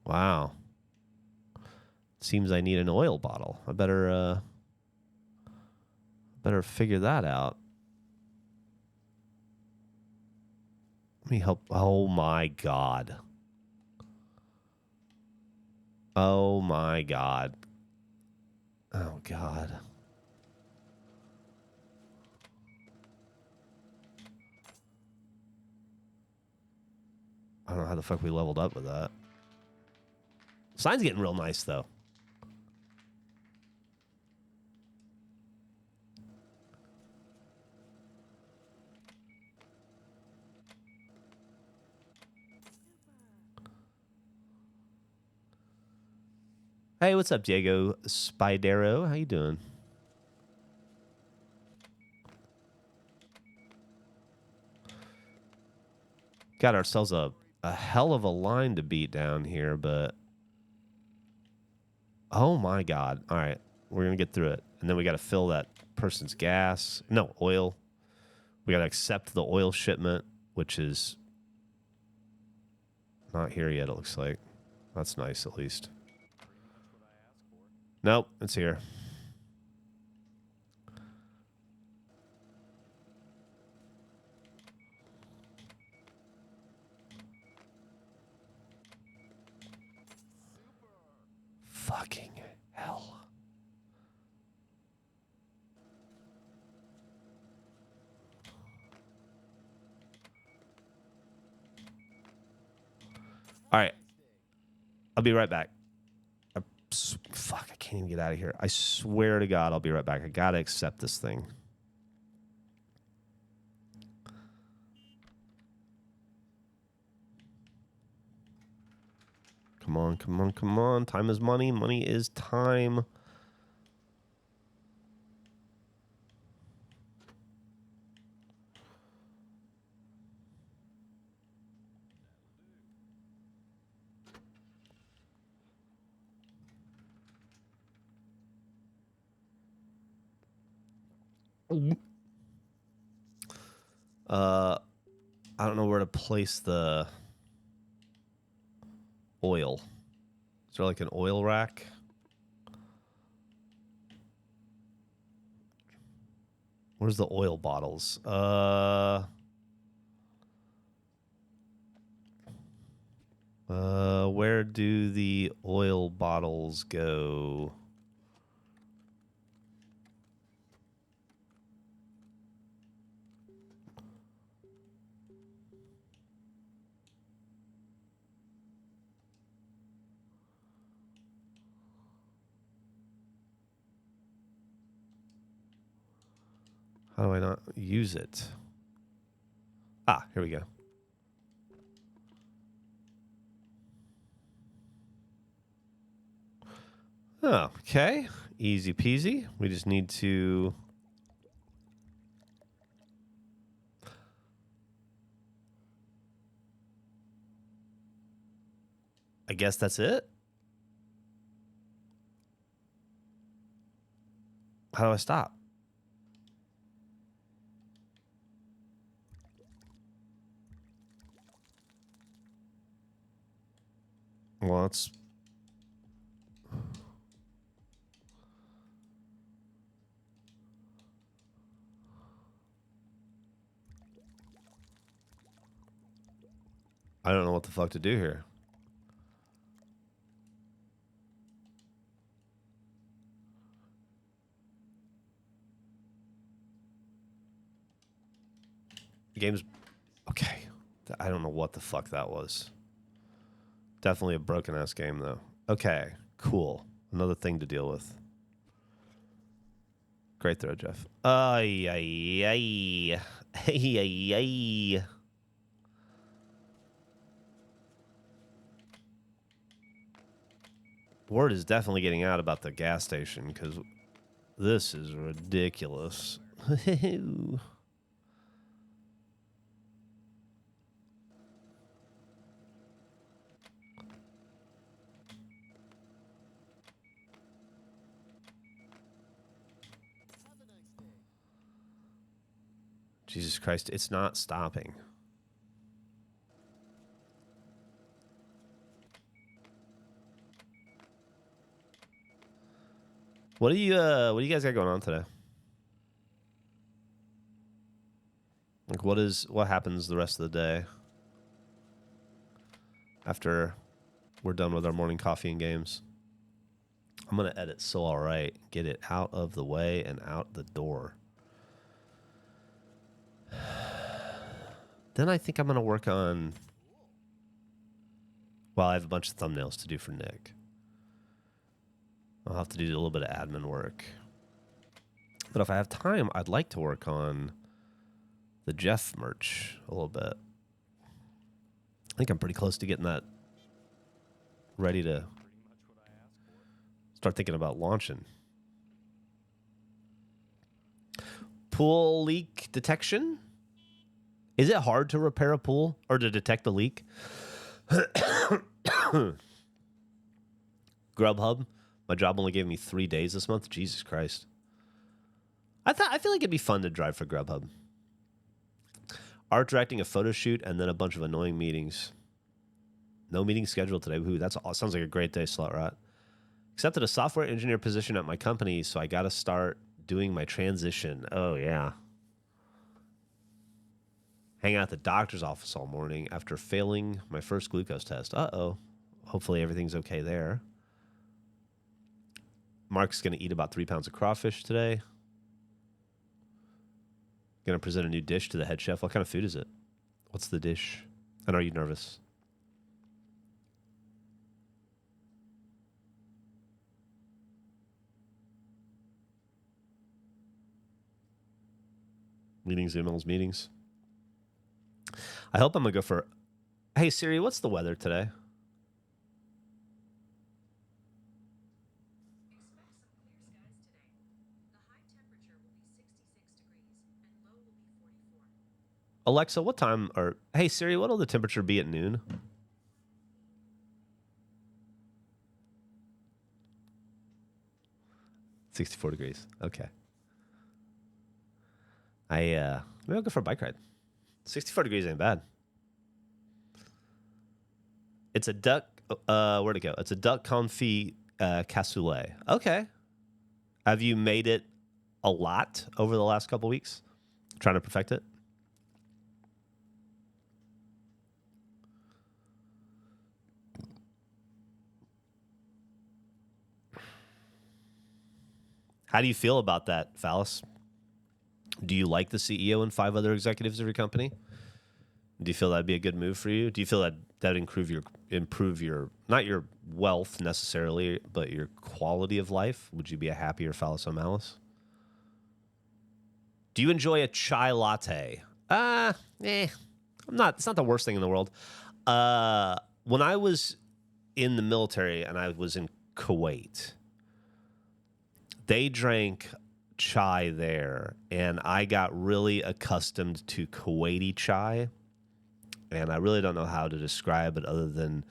Wow. Seems I need an oil bottle. I better figure that out. Let me help. Oh my god. Oh my god. Oh god. I don't know how the fuck we leveled up with that. Sign's getting real nice, though. Hey, what's up, Diego Spidero? How you doing? Got ourselves a hell of a line to beat down here, but... Oh, my God. All right. We're going to get through it. And then we got to fill that person's gas. No, oil. We got to accept the oil shipment, which is not here yet, it looks like. That's nice, at least. Nope, it's here. Fucking hell. All right. I'll be right back. Fuck, I can't even get out of here. I swear to God, I'll be right back. I gotta accept this thing. Come on, come on, come on. Time is money. Money is time. I don't know where to place the oil. Is there like an oil rack? Where's the oil bottles? Where do the oil bottles go? How do I not use it? Ah, here we go. Oh, okay. Easy peasy. We just need to... I guess that's it? How do I stop? Well, it's... I don't know what the fuck to do here. Game's... Okay. I don't know what the fuck that was. Definitely a broken-ass game, though. Okay. Cool. Another thing to deal with. Great throw, Geoff. Ay, ay, ay. Ay, ay, ay. Word is definitely getting out about the gas station, because this is ridiculous. Jesus Christ, it's not stopping. What do you guys got going on today? Like what happens the rest of the day after we're done with our morning coffee and games? I'm gonna edit So Alright, get it out of the way and out the door. Then I think I'm gonna work on... Well, I have a bunch of thumbnails to do for Nick. I'll have to do a little bit of admin work. But if I have time, I'd like to work on the Geoff merch a little bit. I think I'm pretty close to getting that ready to start thinking about launching. Pool leak detection? Is it hard to repair a pool or to detect a leak? Grubhub. My job only gave me 3 days this month. Jesus Christ. I feel like it'd be fun to drive for Grubhub. Art directing a photo shoot and then a bunch of annoying meetings. No meeting scheduled today. Ooh, sounds like a great day, Slot Rat. Accepted a software engineer position at my company, so I got to start doing my transition. Oh, yeah. Hang out at the doctor's office all morning after failing my first glucose test. Uh-oh. Hopefully everything's okay there. Mark's going to eat about 3 pounds of crawfish today. Going to present a new dish to the head chef. What kind of food is it? What's the dish? And are you nervous? Meetings, emails, meetings. I hope I'm going to go for... Hey, Siri, what's the weather today? Alexa, what time... Or hey, Siri, what will the temperature be at noon? $64 degrees. Okay. Maybe I'll go for a bike ride. 64 degrees ain't bad. It's a duck... where'd it go? It's a duck confit cassoulet. Okay. Have you made it a lot over the last couple weeks? Trying to perfect it? How do you feel about that, Phallus? Do you like the CEO and 5 other executives of your company? Do you feel that'd be a good move for you? Do you feel that that'd improve your not your wealth necessarily, but your quality of life? Would you be a happier Phallus O'Malice? Do you enjoy a chai latte? I'm not. It's not the worst thing in the world. When I was in the military and I was in Kuwait, they drank chai there, and I got really accustomed to Kuwaiti chai. And I really don't know how to describe it other than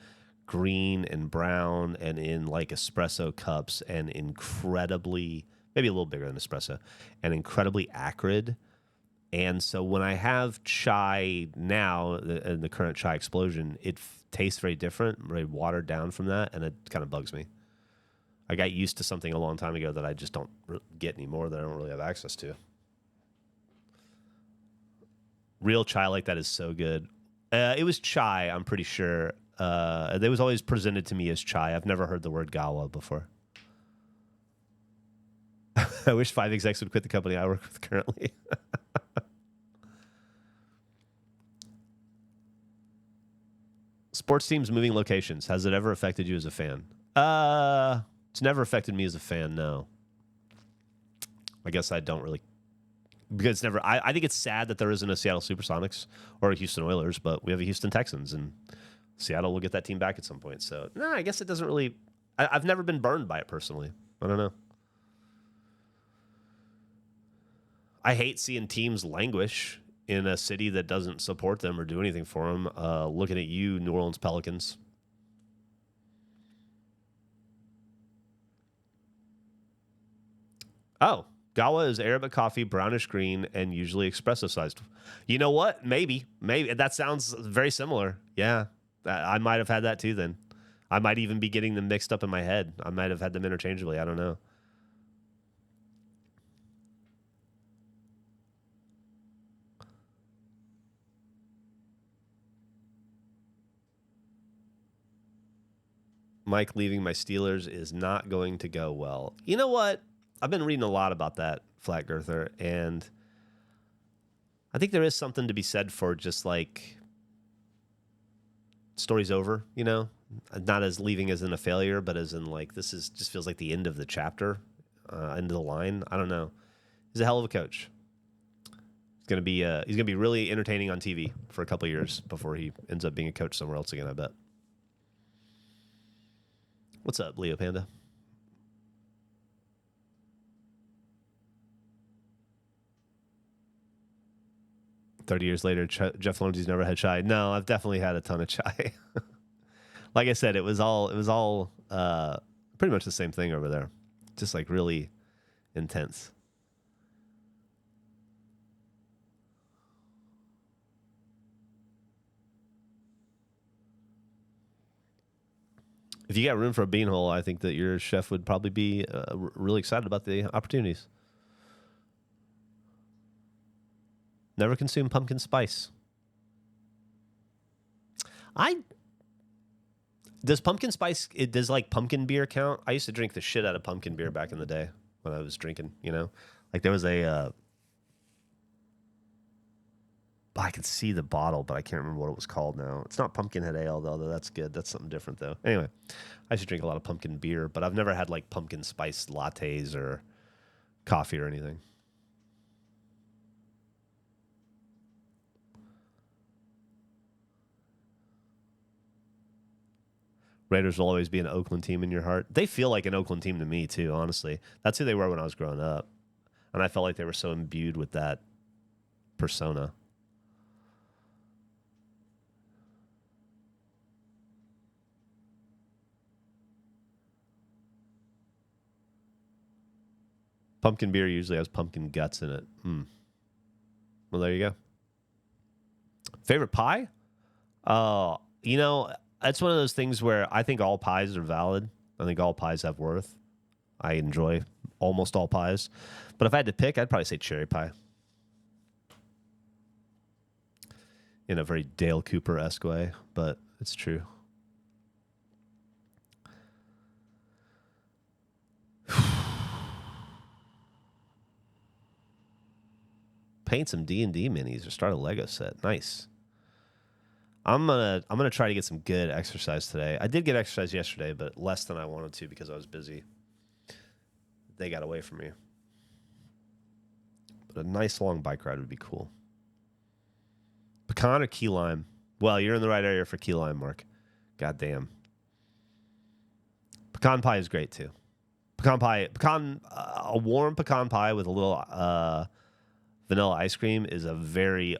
green and brown and in like espresso cups and incredibly, maybe a little bigger than espresso, and incredibly acrid. And so when I have chai now, in the current chai explosion, it tastes very different, very watered down from that, and it kind of bugs me. I got used to something a long time ago that I just don't get anymore, that I don't really have access to. Real chai like that is so good. It was chai, I'm pretty sure. It was always presented to me as chai. I've never heard the word gawa before. I wish 5 execs would quit the company I work with currently. Sports teams moving locations. Has it ever affected you as a fan? It's never affected me as a fan, no. I guess I don't really... Because it's never... I think it's sad that there isn't a Seattle Supersonics or a Houston Oilers, but we have a Houston Texans, and Seattle will get that team back at some point. So, no, I guess it doesn't really... I've never been burned by it personally. I don't know. I hate seeing teams languish in a city that doesn't support them or do anything for them. Looking at you, New Orleans Pelicans. Oh, gawa is Arabic coffee, brownish green, and usually espresso sized. You know what? Maybe. That sounds very similar. Yeah, I might have had that too then. I might even be getting them mixed up in my head. I might have had them interchangeably. I don't know. Mike leaving my Steelers is not going to go well. You know what? I've been reading a lot about that, Flat Girther, and I think there is something to be said for just like story's over, you know? Not as leaving as in a failure, but as in like this is just feels like the end of the chapter, end of the line. I don't know. He's a hell of a coach. He's gonna be really entertaining on TV for a couple of years before he ends up being a coach somewhere else again, I bet. What's up, Leo Panda? $30 years later, Geoff Lonzy's never had chai. No, I've definitely had a ton of chai. Like I said, it was all pretty much the same thing over there, just like really intense. If you got room for a beanhole, I think that your chef would probably be really excited about the opportunities. Never consume pumpkin spice. Does pumpkin spice, does like pumpkin beer count? I used to drink the shit out of pumpkin beer back in the day when I was drinking, you know? Like there was I can see the bottle, but I can't remember what it was called now. It's not Pumpkinhead Ale, although that's good. That's something different, though. Anyway, I used to drink a lot of pumpkin beer, but I've never had like pumpkin spice lattes or coffee or anything. Raiders will always be an Oakland team in your heart. They feel like an Oakland team to me, too, honestly. That's who they were when I was growing up. And I felt like they were so imbued with that persona. Pumpkin beer usually has pumpkin guts in it. Well, there you go. Favorite pie? You know, it's one of those things where I think all pies are valid. I think all pies have worth. I enjoy almost all pies. But if I had to pick, I'd probably say cherry pie. In a very Dale Cooper-esque way, but it's true. Paint some D&D minis or start a Lego set. Nice. I'm gonna try to get some good exercise today. I did get exercise yesterday, but less than I wanted to because I was busy. They got away from me. But a nice long bike ride would be cool. Pecan or key lime? Well, you're in the right area for key lime, Mark. God damn. Pecan pie is great too. A warm pecan pie with a little vanilla ice cream is a very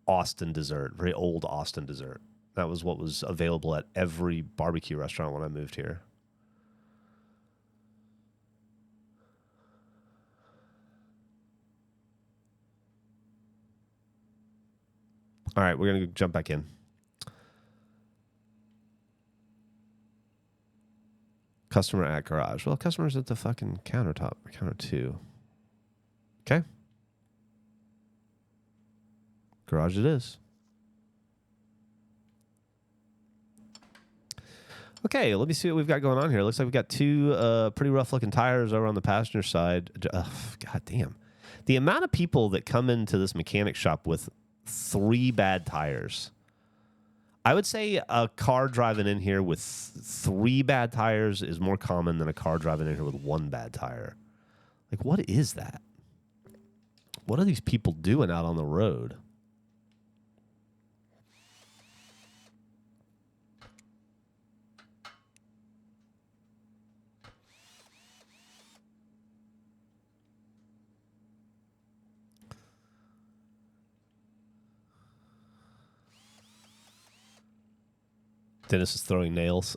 Austin dessert, very old Austin dessert. That was what was available at every barbecue restaurant when I moved here. All right, we're going to jump back in. Customer at garage. Well, customer's at the fucking counter 2. Okay. Garage it is. Okay, let me see what we've got going on here. Looks like we've got 2 pretty rough-looking tires over on the passenger side. God damn. The amount of people that come into this mechanic shop with 3 bad tires. I would say a car driving in here with 3 bad tires is more common than a car driving in here with 1 bad tire. Like, what is that? What are these people doing out on the road? Dennis is throwing nails.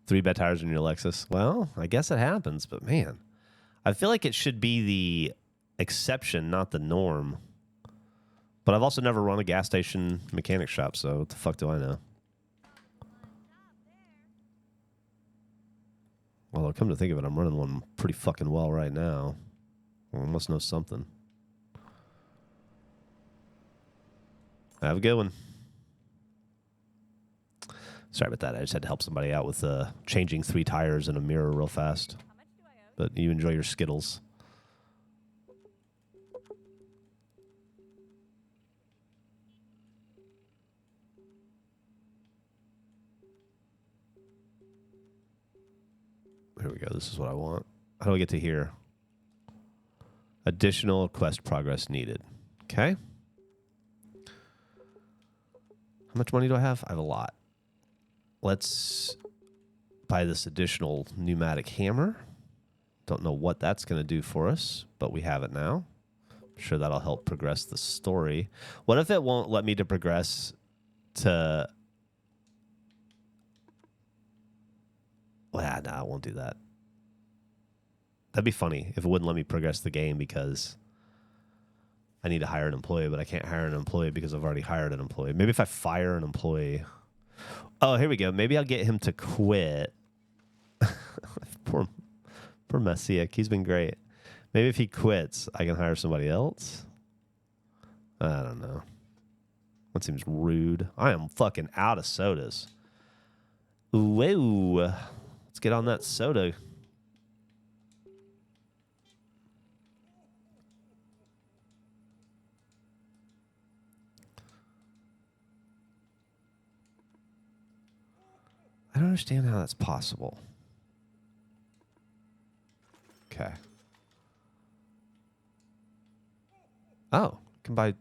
3 bad tires in your Lexus. Well, I guess it happens, but man, I feel like it should be the exception, not the norm. But I've also never run a gas station mechanic shop, so what the fuck do I know? Well, come to think of it, I'm running one pretty fucking well right now. Well, I must know something. Have a good one. Sorry about that. I just had to help somebody out with changing 3 tires in a mirror real fast. But you enjoy your Skittles. Here we go. This is what I want. How do I get to here? Additional quest progress needed. Okay. How much money do I have? I have a lot. Let's buy this additional pneumatic hammer. Don't know what that's going to do for us, but we have it now. I'm sure that'll help progress the story. What if it won't let me to progress to... Well, no, I won't do that. That'd be funny if it wouldn't let me progress the game because I need to hire an employee, but I can't hire an employee because I've already hired an employee. Maybe if I fire an employee. Oh, here we go. Maybe I'll get him to quit. Poor Messiak. He's been great. Maybe if he quits, I can hire somebody else. I don't know. That seems rude. I am fucking out of sodas. Whoa. Let's get on that soda. I don't understand how that's possible. Okay. Oh, I can buy...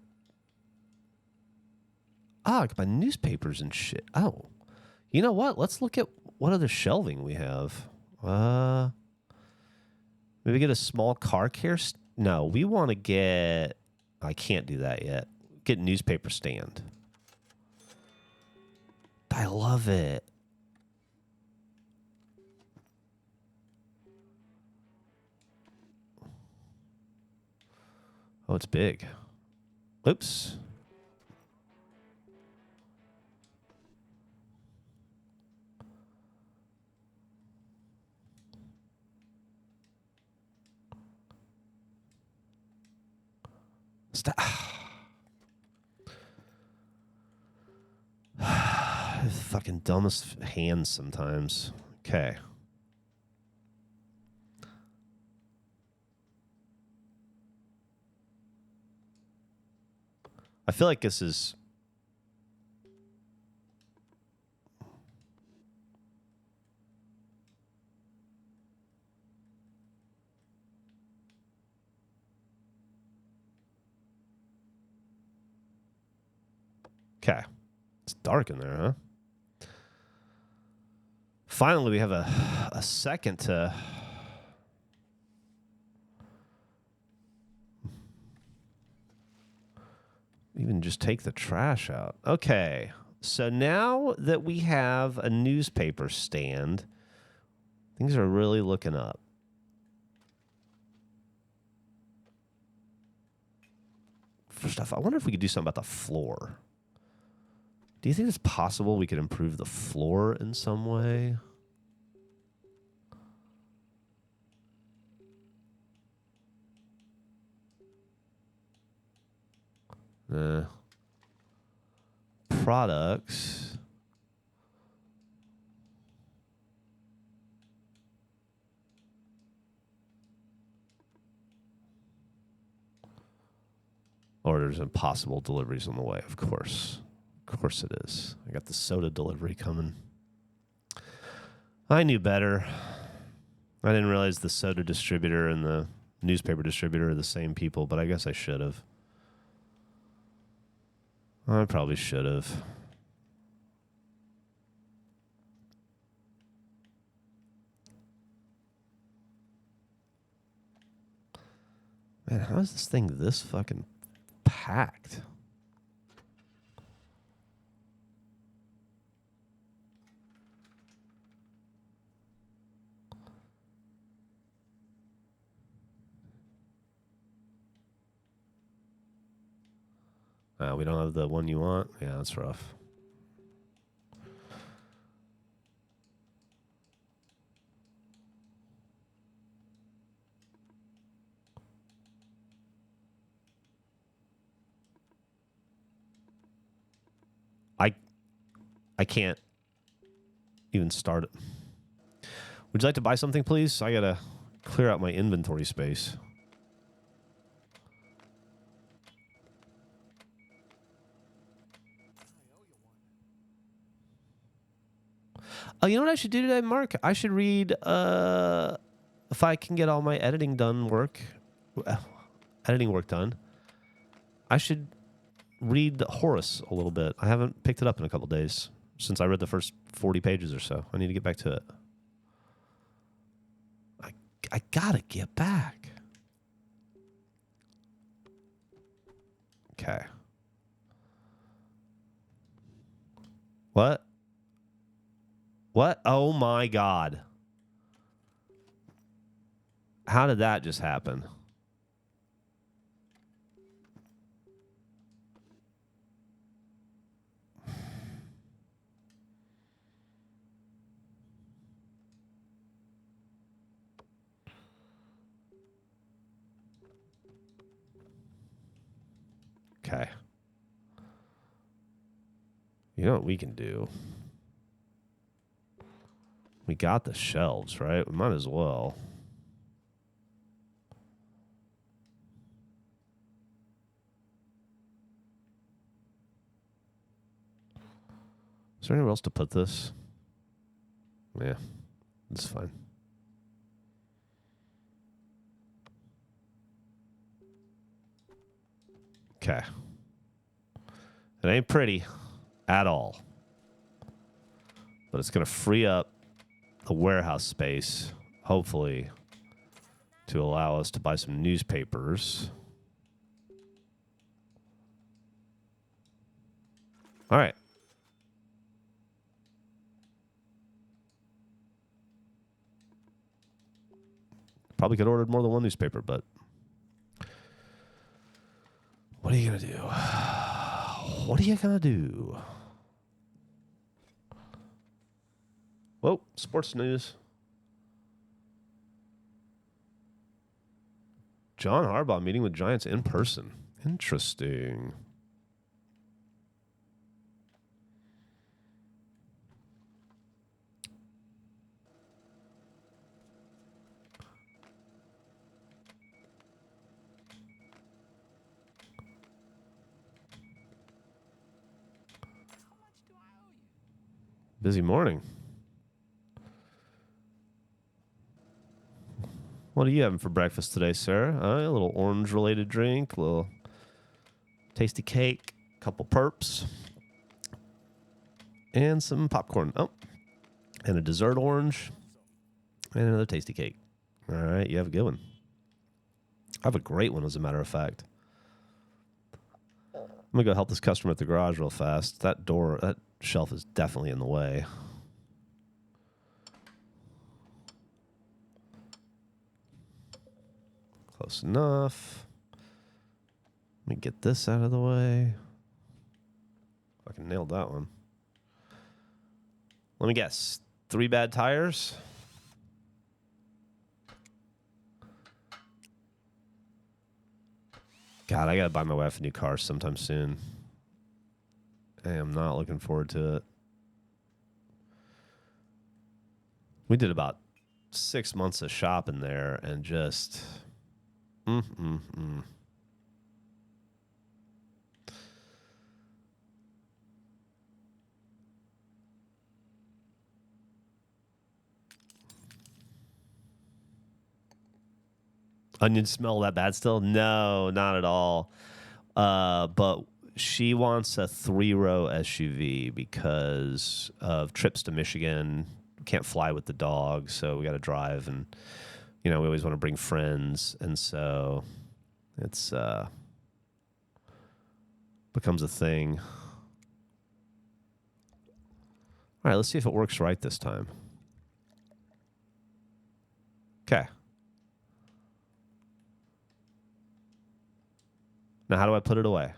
Oh, I can buy newspapers and shit. Oh. You know what? Let's look at what other shelving we have. Maybe get a small car care... No, we want to get... I can't do that yet. Get newspaper stand. I love it. Oh, it's big. Oops. Stop. Fucking dumbest hands sometimes. Okay. I feel like this is... Okay. It's dark in there, huh? Finally, we have a second to... Even just take the trash out. Okay. So now that we have a newspaper stand, things are really looking up. First off, I wonder if we could do something about the floor. Do you think it's possible we could improve the floor in some way? Products. Orders and possible deliveries on the way, of course. Of course it is. I got the soda delivery coming. I knew better. I didn't realize the soda distributor and the newspaper distributor are the same people, but I guess I should have. I probably should have. Man, how is this thing this fucking packed? We don't have the one you want? Yeah, that's rough. I can't even start it. Would you like to buy something, please? I gotta clear out my inventory space. Oh, you know what I should do today, Mark? I should read, if I can get all my editing work done, I should read Horace a little bit. I haven't picked it up in a couple days since I read the first 40 pages or so. I need to get back to it. I gotta get back. Okay. What? What? Oh my God. How did that just happen? Okay. You know what we can do? We got the shelves, right? We might as well. Is there anywhere else to put this? Yeah, it's fine. Okay. It ain't pretty at all. But it's going to free up the warehouse space, hopefully, to allow us to buy some newspapers. All right. Probably could have ordered more than one newspaper, but what are you going to do? What are you going to do? Whoa, sports news. John Harbaugh meeting with Giants in person. Interesting. Busy morning. What are you having for breakfast today, sir? A little orange-related drink, a little tasty cake, a couple perps, and some popcorn. Oh, and a dessert orange, and another tasty cake. All right, you have a good one. I have a great one, as a matter of fact. I'm going to go help this customer at the garage real fast. That shelf is definitely in the way. Close enough. Let me get this out of the way. Fucking nailed that one. Let me guess. 3 bad tires? God, I got to buy my wife a new car sometime soon. I am not looking forward to it. We did about 6 months of shopping there and just... Onions smell that bad still? No, not at all. But she wants a 3-row SUV because of trips to Michigan. Can't fly with the dog, so we got to drive, and we always want to bring friends, and so it's becomes a thing. All right, let's see if it works right this time. Okay. Now, how do I put it away?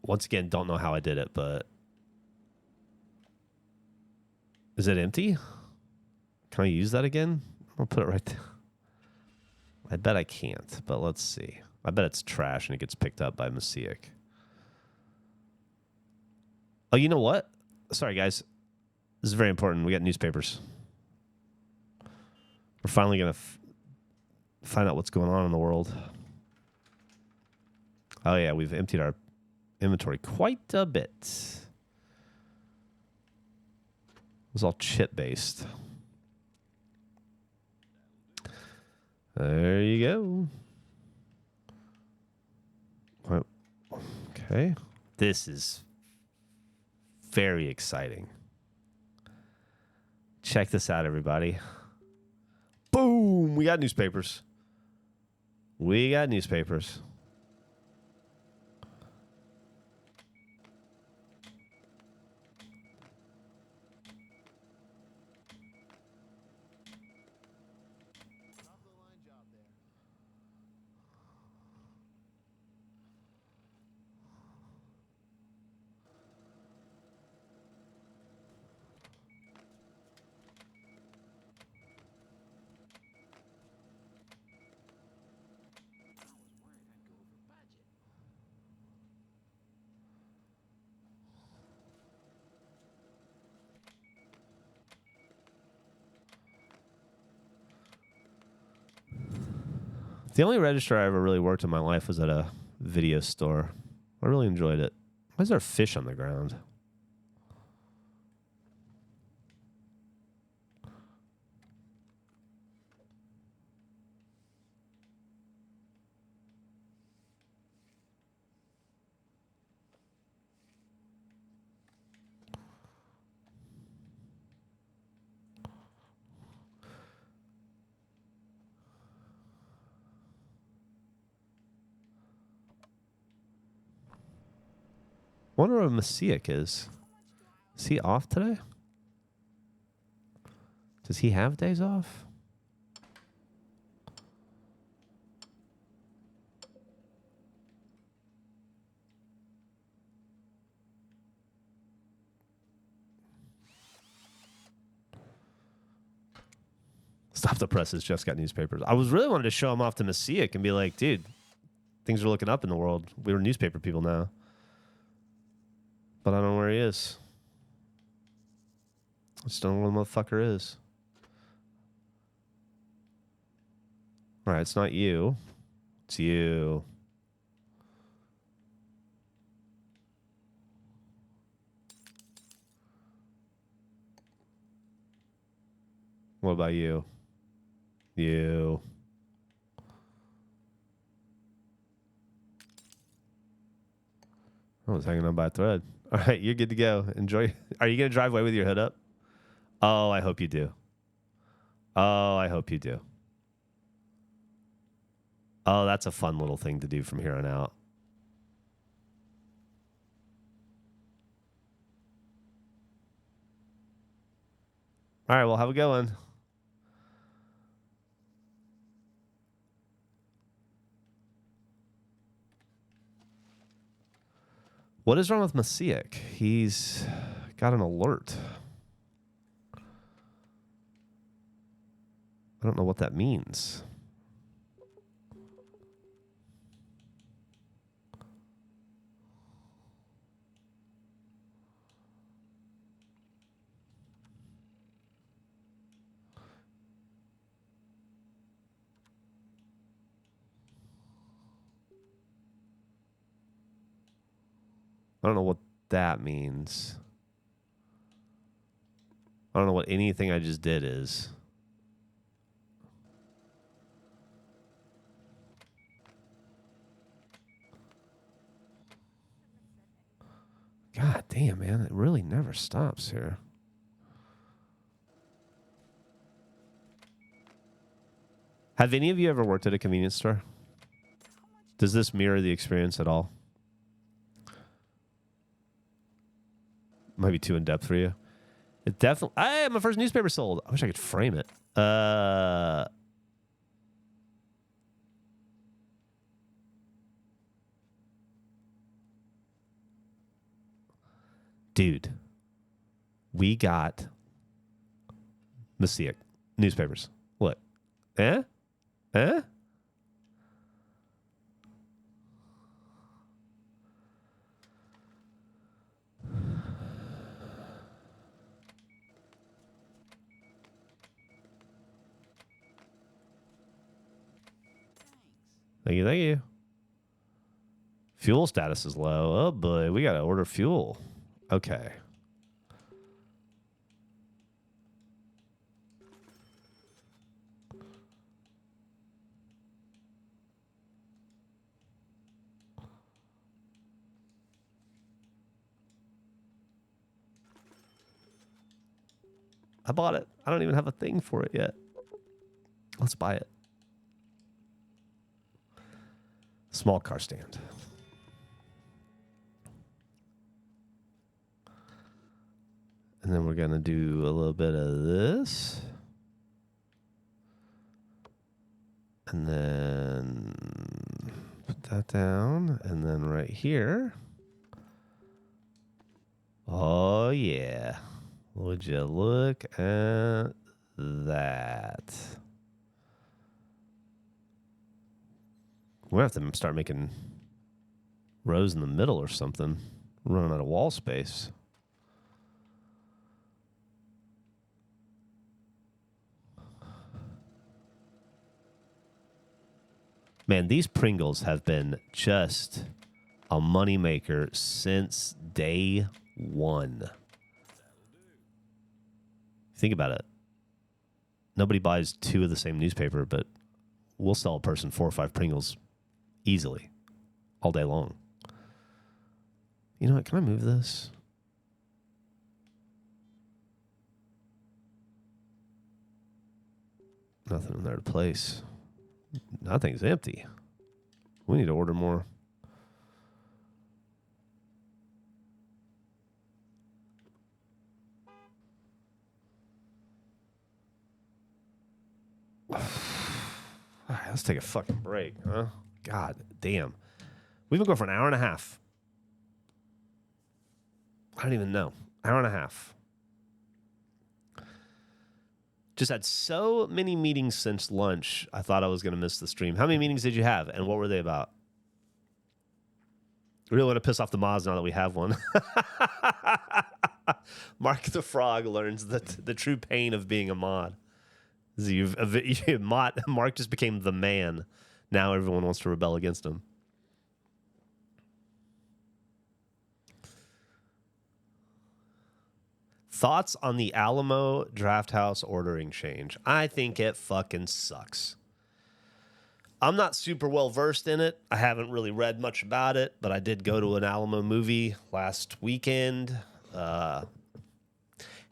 Once again, don't know how I did it, but... Is it empty? Can I use that again? I'll put it right there. I bet I can't, but let's see. I bet it's trash and it gets picked up by Messiah. Oh, you know what? Sorry, guys. This is very important. We got newspapers. We're finally going to find out what's going on in the world. Oh, yeah. We've emptied our inventory quite a bit. It was all chip-based. There you go. Okay. This is very exciting. Check this out, everybody. Boom! We got newspapers. We got newspapers. The only register I ever really worked in my life was at a video store. I really enjoyed it. Why is there a fish on the ground? Wonder where Messiah is. Is he off today? Does he have days off? Stop the presses. Jeff's got newspapers. I was really wanted to show him off to Messiah and be like, dude, things are looking up in the world. We're newspaper people now. But I don't know where he is. I just don't know where the motherfucker is. All right, it's not you. It's you. What about you? You. I was hanging on by a thread. All right, you're good to go. Enjoy. Are you going to drive away with your hood up? Oh, I hope you do. Oh, I hope you do. Oh, that's a fun little thing to do from here on out. All right, well, have a good one. What is wrong with Messiah? He's got an alert. I don't know what that means. I don't know what that means. I don't know what anything I just did is. God damn, man. It really never stops here. Have any of you ever worked at a convenience store? Does this mirror the experience at all? Might be too in-depth for you. It definitely... Hey, my first newspaper sold. I wish I could frame it. Dude. We got... Messiah. Newspapers. What? Eh? Eh? Thank you, thank you. Fuel status is low. Oh, boy. We got to order fuel. Okay. I bought it. I don't even have a thing for it yet. Let's buy it. Small car stand. And then we're going to do a little bit of this. And then put that down. And then right here. Oh, yeah. Would you look at that? We're going to have to start making rows in the middle or something. Running out of wall space. Man, these Pringles have been just a moneymaker since day one. Think about it. Nobody buys 2 of the same newspaper, but we'll sell a person 4 or 5 Pringles easily all day long. You know what? Can I move this? Nothing in there to place. Nothing's empty. We need to order more. All right, let's take a fucking break, huh? God damn. We've been going for an hour and a half. I don't even know. Hour and a half. Just had so many meetings since lunch, I thought I was going to miss the stream. How many meetings did you have, and what were they about? We really want to piss off the mods now that we have one. Mark the Frog learns the true pain of being a mod. Mark just became the man. Now everyone wants to rebel against him. Thoughts on the Alamo Draft House ordering change? I think it fucking sucks. I'm not super well versed in it. I haven't really read much about it, but I did go to an Alamo movie last weekend. Had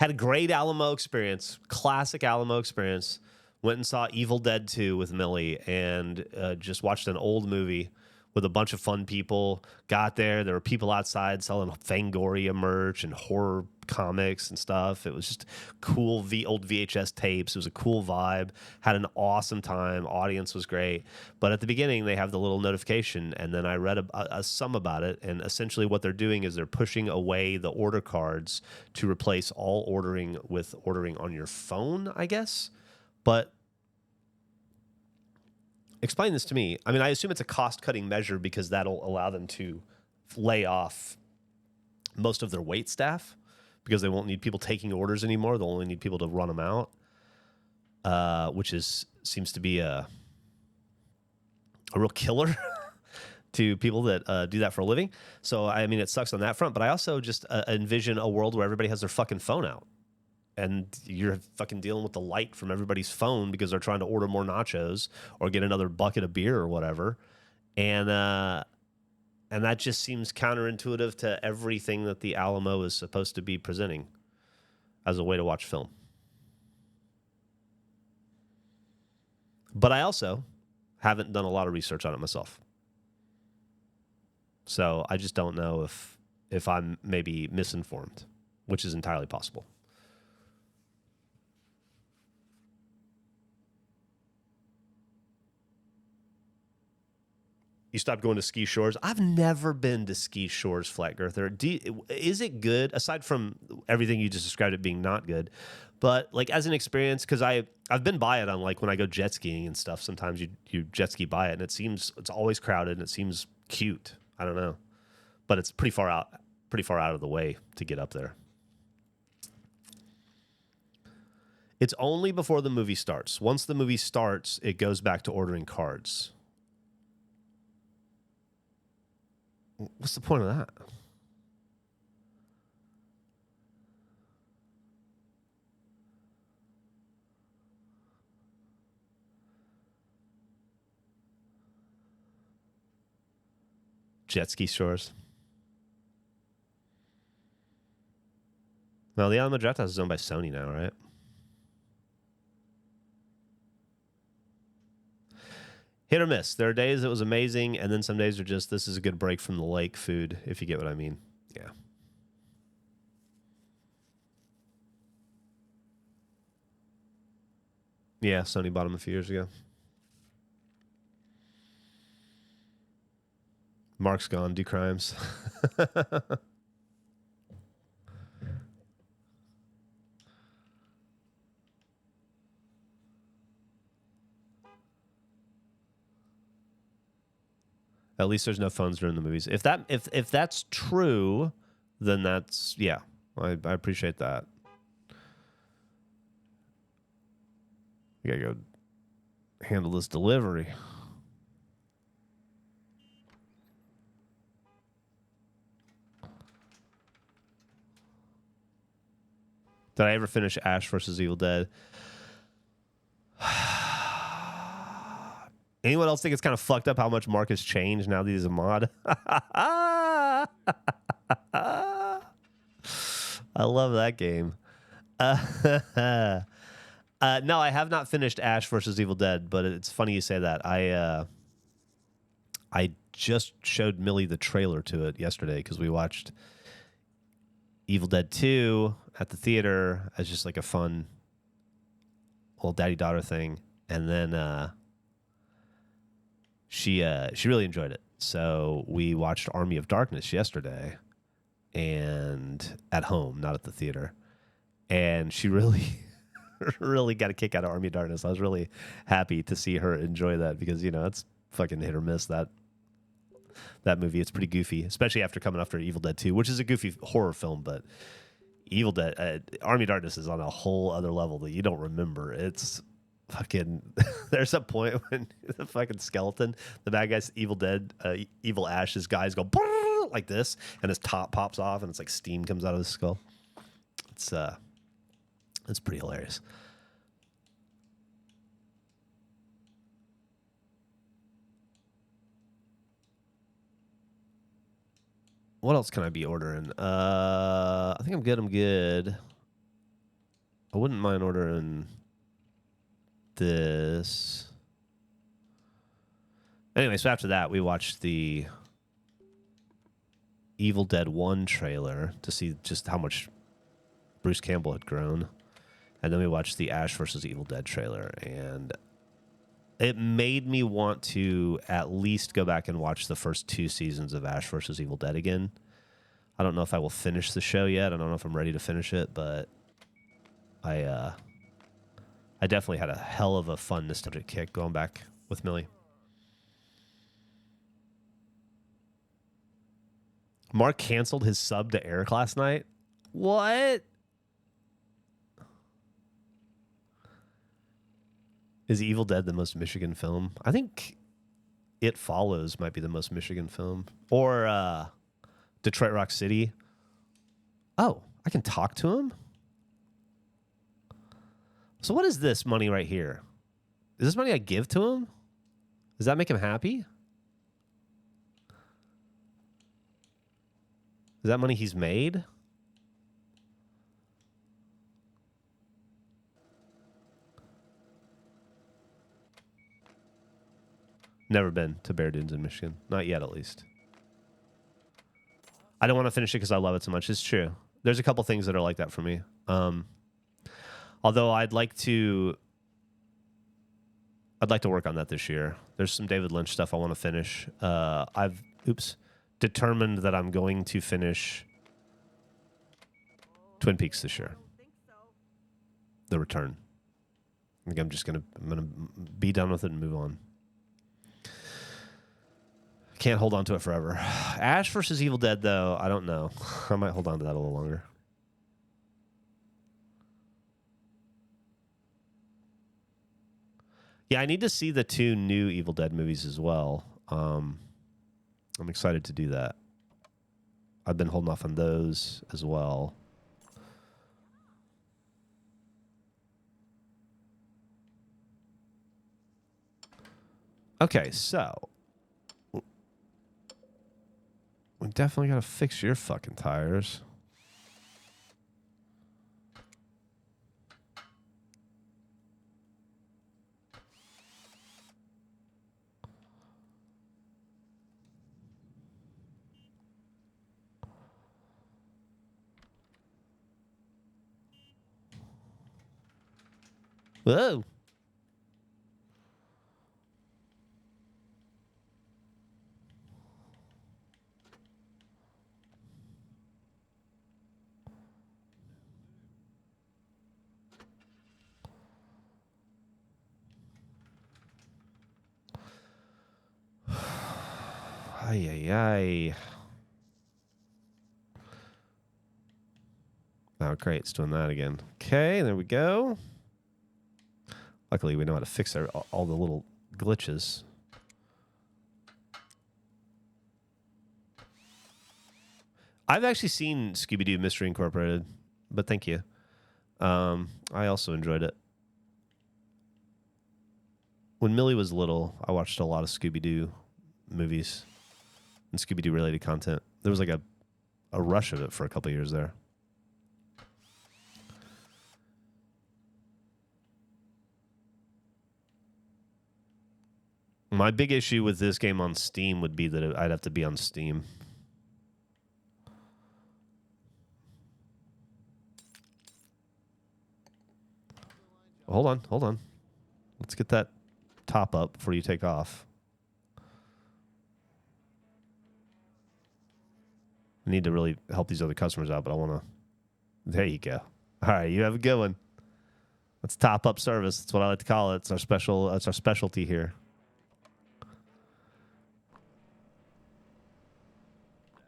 a great Alamo experience, classic Alamo experience. Went and saw Evil Dead 2 with Millie and just watched an old movie with a bunch of fun people. Got there were people outside selling Fangoria merch and horror comics and stuff. It was just cool old VHS tapes. It was a cool vibe. Had an awesome time. Audience was great. But at the beginning, they have the little notification, and then I read some about it, and essentially what they're doing is they're pushing away the order cards to replace all ordering with ordering on your phone, I guess. But explain this to me. I mean, I assume it's a cost-cutting measure because that'll allow them to lay off most of their wait staff because they won't need people taking orders anymore. They'll only need people to run them out, which seems to be a real killer to people that do that for a living. So, I mean, it sucks on that front. But I also just envision a world where everybody has their fucking phone out. And you're fucking dealing with the light from everybody's phone because they're trying to order more nachos or get another bucket of beer or whatever. And that just seems counterintuitive to everything that the Alamo is supposed to be presenting as a way to watch film. But I also haven't done a lot of research on it myself. So I just don't know if I'm maybe misinformed, which is entirely possible. You stopped going to Ski Shores. I've never been to Ski Shores, Flat Girther. Is it good, aside from everything you just described it being not good? But like as an experience, because I've been by it on like when I go jet skiing and stuff. Sometimes you jet ski by it, and it's always crowded, and it seems cute. I don't know, but it's pretty far out of the way to get up there. It's only before the movie starts. Once the movie starts, it goes back to ordering cards. What's the point of that? Jet ski shores. Well, the Alamo Draft House is owned by Sony now, right? Hit or miss. There are days it was amazing, and then some days are just, this is a good break from the lake food, if you get what I mean. Yeah. Yeah, Sony bought them a few years ago. Mark's gone. Do crimes. At least there's no phones during the movies. If that's true, then that's, yeah, I appreciate that. We gotta go handle this delivery. Did I ever finish Ash versus Evil Dead? Anyone else think it's kind of fucked up how much Mark has changed now that he's a mod? I love that game. No, I have not finished Ash versus Evil Dead, but it's funny you say that. I just showed Millie the trailer to it yesterday because we watched Evil Dead 2 at the theater as just like a fun old daddy-daughter thing. And then she really enjoyed it. So we watched Army of Darkness yesterday and at home, not at the theater. And she really, really got a kick out of Army of Darkness. I was really happy to see her enjoy that because, it's fucking hit or miss, that movie. It's pretty goofy, especially after coming after Evil Dead 2, which is a goofy horror film, but Evil Dead, Army of Darkness is on a whole other level that you don't remember. It's fucking, there's a point when the fucking skeleton, the bad guy's Evil Dead, Evil Ash's guys go like this, and his top pops off, and it's like steam comes out of his skull. It's pretty hilarious. What else can I be ordering? I think I'm good. I wouldn't mind ordering this. Anyway, so after that, we watched the Evil Dead 1 trailer to see just how much Bruce Campbell had grown. And then we watched the Ash versus Evil Dead trailer. And it made me want to at least go back and watch the first 2 seasons of Ash versus Evil Dead again. I don't know if I will finish the show yet. I don't know if I'm ready to finish it, but I definitely had a hell of a fun nostalgic kick going back with Millie. Mark canceled his sub to Eric last night. What? Is Evil Dead the most Michigan film? I think It Follows might be the most Michigan film. Or Detroit Rock City. Oh, I can talk to him? So what is this money right here? Is this money I give to him? Does that make him happy? Is that money he's made? Never been to Bear Dunes in Michigan. Not yet, at least. I don't want to finish it because I love it so much. It's true. There's a couple things that are like that for me. Although I'd like to work on that this year. There's some David Lynch stuff I want to finish. I've determined that I'm going to finish Twin Peaks this year. The Return. I think I'm gonna be done with it and move on. Can't hold on to it forever. Ash versus Evil Dead, though, I don't know. I might hold on to that a little longer. Yeah, I need to see the 2 new Evil Dead movies as well. I'm excited to do that. I've been holding off on those as well. Okay, so we definitely got to fix your fucking tires. Whoa. Ay, ay, ay. Oh, great. It's doing that again. Okay, there we go. Luckily, we know how to fix all the little glitches. I've actually seen Scooby-Doo Mystery Incorporated, but thank you. I also enjoyed it. When Millie was little, I watched a lot of Scooby-Doo movies and Scooby-Doo related content. There was like a rush of it for a couple years there. My big issue with this game on Steam would be that I'd have to be on Steam. Hold on. Let's get that top up before you take off. I need to really help these other customers out, but I want to... There you go. All right, you have a good one. That's top up service. That's what I like to call it. It's our specialty here.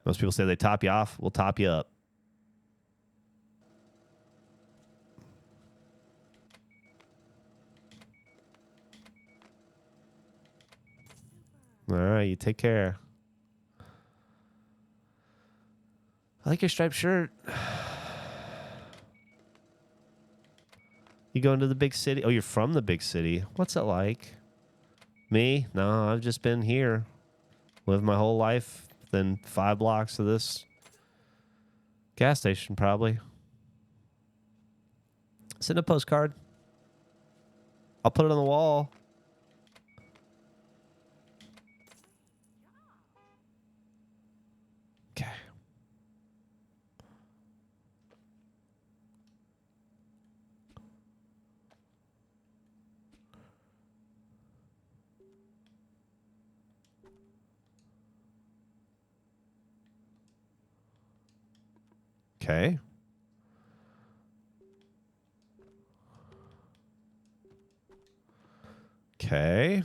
Most people say they top you off. We'll top you up. All right, you take care. I like your striped shirt. You going to the big city? Oh, you're from the big city. What's it like? Me? No, I've just been here. Lived my whole life. Then 5 blocks to this gas station, probably. Send a postcard. I'll put it on the wall. Okay. Okay. Okay.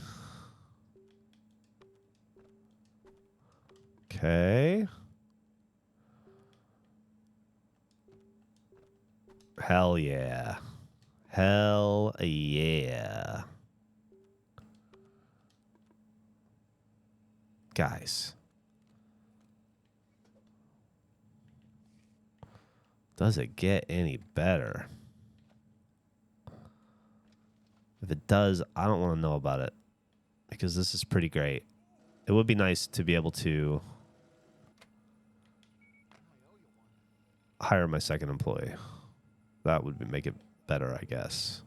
Okay. Hell yeah. Hell yeah. Guys. Does it get any better? If it does, I don't want to know about it because this is pretty great. It would be nice to be able to hire my second employee. That would make it better, I guess.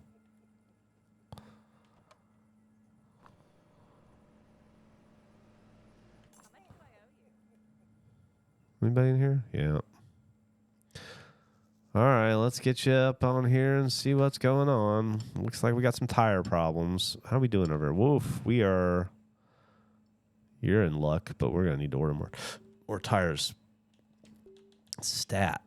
Anybody in here? Yeah. All right, let's get you up on here and see what's going on. Looks like we got some tire problems. How are we doing over here? Woof, you're in luck, but we're going to need to order more tires. Stat.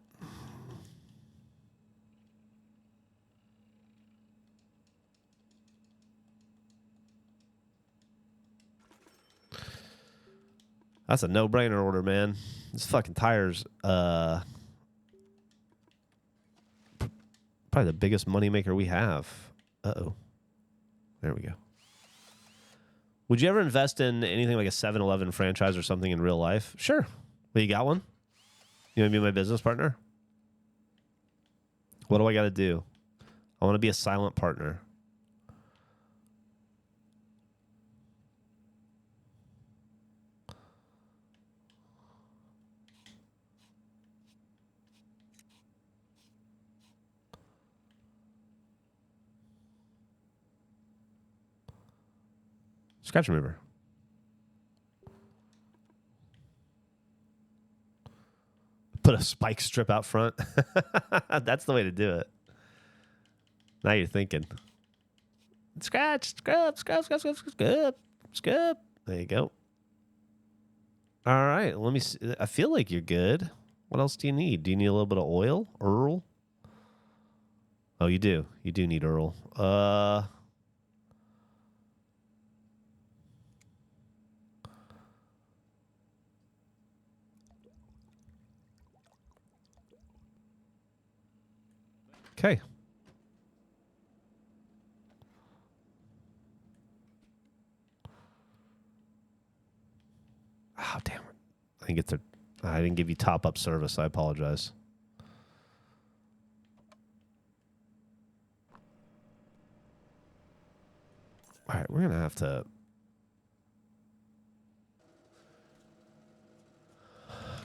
That's a no-brainer order, man. These fucking tires, probably the biggest moneymaker we have. Uh-oh. There we go. Would you ever invest in anything like a 7-Eleven franchise or something in real life? Sure. Well, you got one? You want to be my business partner? What do I got to do? I want to be a silent partner. Scratch remover. Put a spike strip out front. That's the way to do it. Now you're thinking. Scratch, scrub. There you go. All right. Let me see. I feel like you're good. What else do you need? Do you need a little bit of oil? Earl? Oh, you do. You do need Earl. Okay. Oh, damn it. I didn't give you top-up service. I apologize. All right, we're going to have to...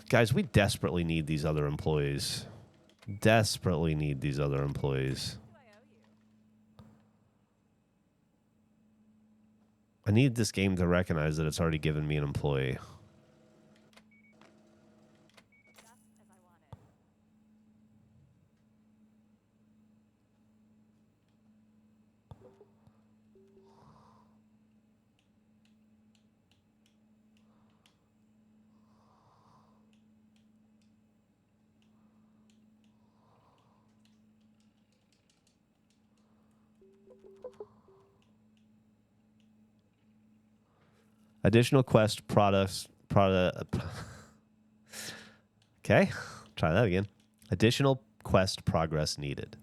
Guys, we desperately need these other employees. Desperately need these other employees. I need this game to recognize that it's already given me an employee. Additional quest products. Okay, try that again. Additional quest progress needed.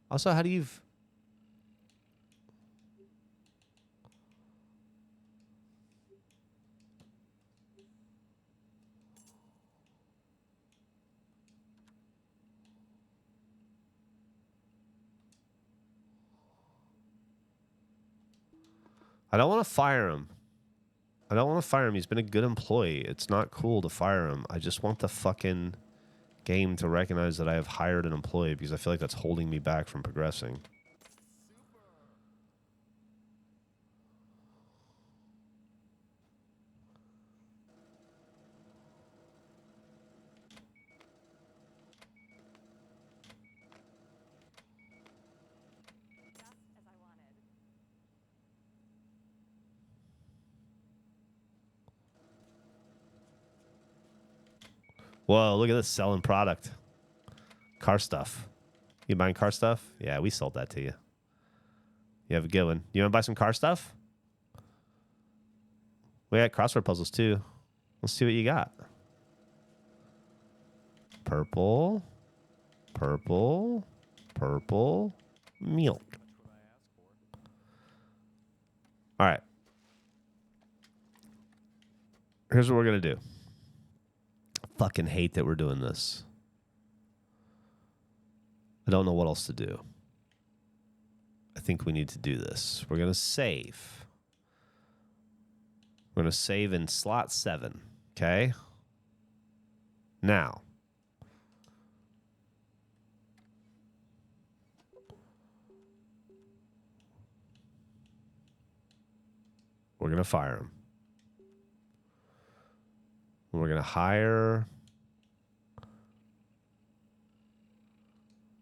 Also, how do you... I don't want to fire him. I don't want to fire him. He's been a good employee. It's not cool to fire him. I just want the fucking game to recognize that I have hired an employee because I feel like that's holding me back from progressing. Whoa, look at this selling product. Car stuff. You buying car stuff? Yeah, we sold that to you. You have a good one. You want to buy some car stuff? We got crossword puzzles too. Let's see what you got. Purple. Purple. Purple. Milk. All right. Here's what we're going to do. I fucking hate that we're doing this. I don't know what else to do. I think we need to do this. We're going to save. We're going to save in slot 7. Okay? Now. We're going to fire him. We're going to hire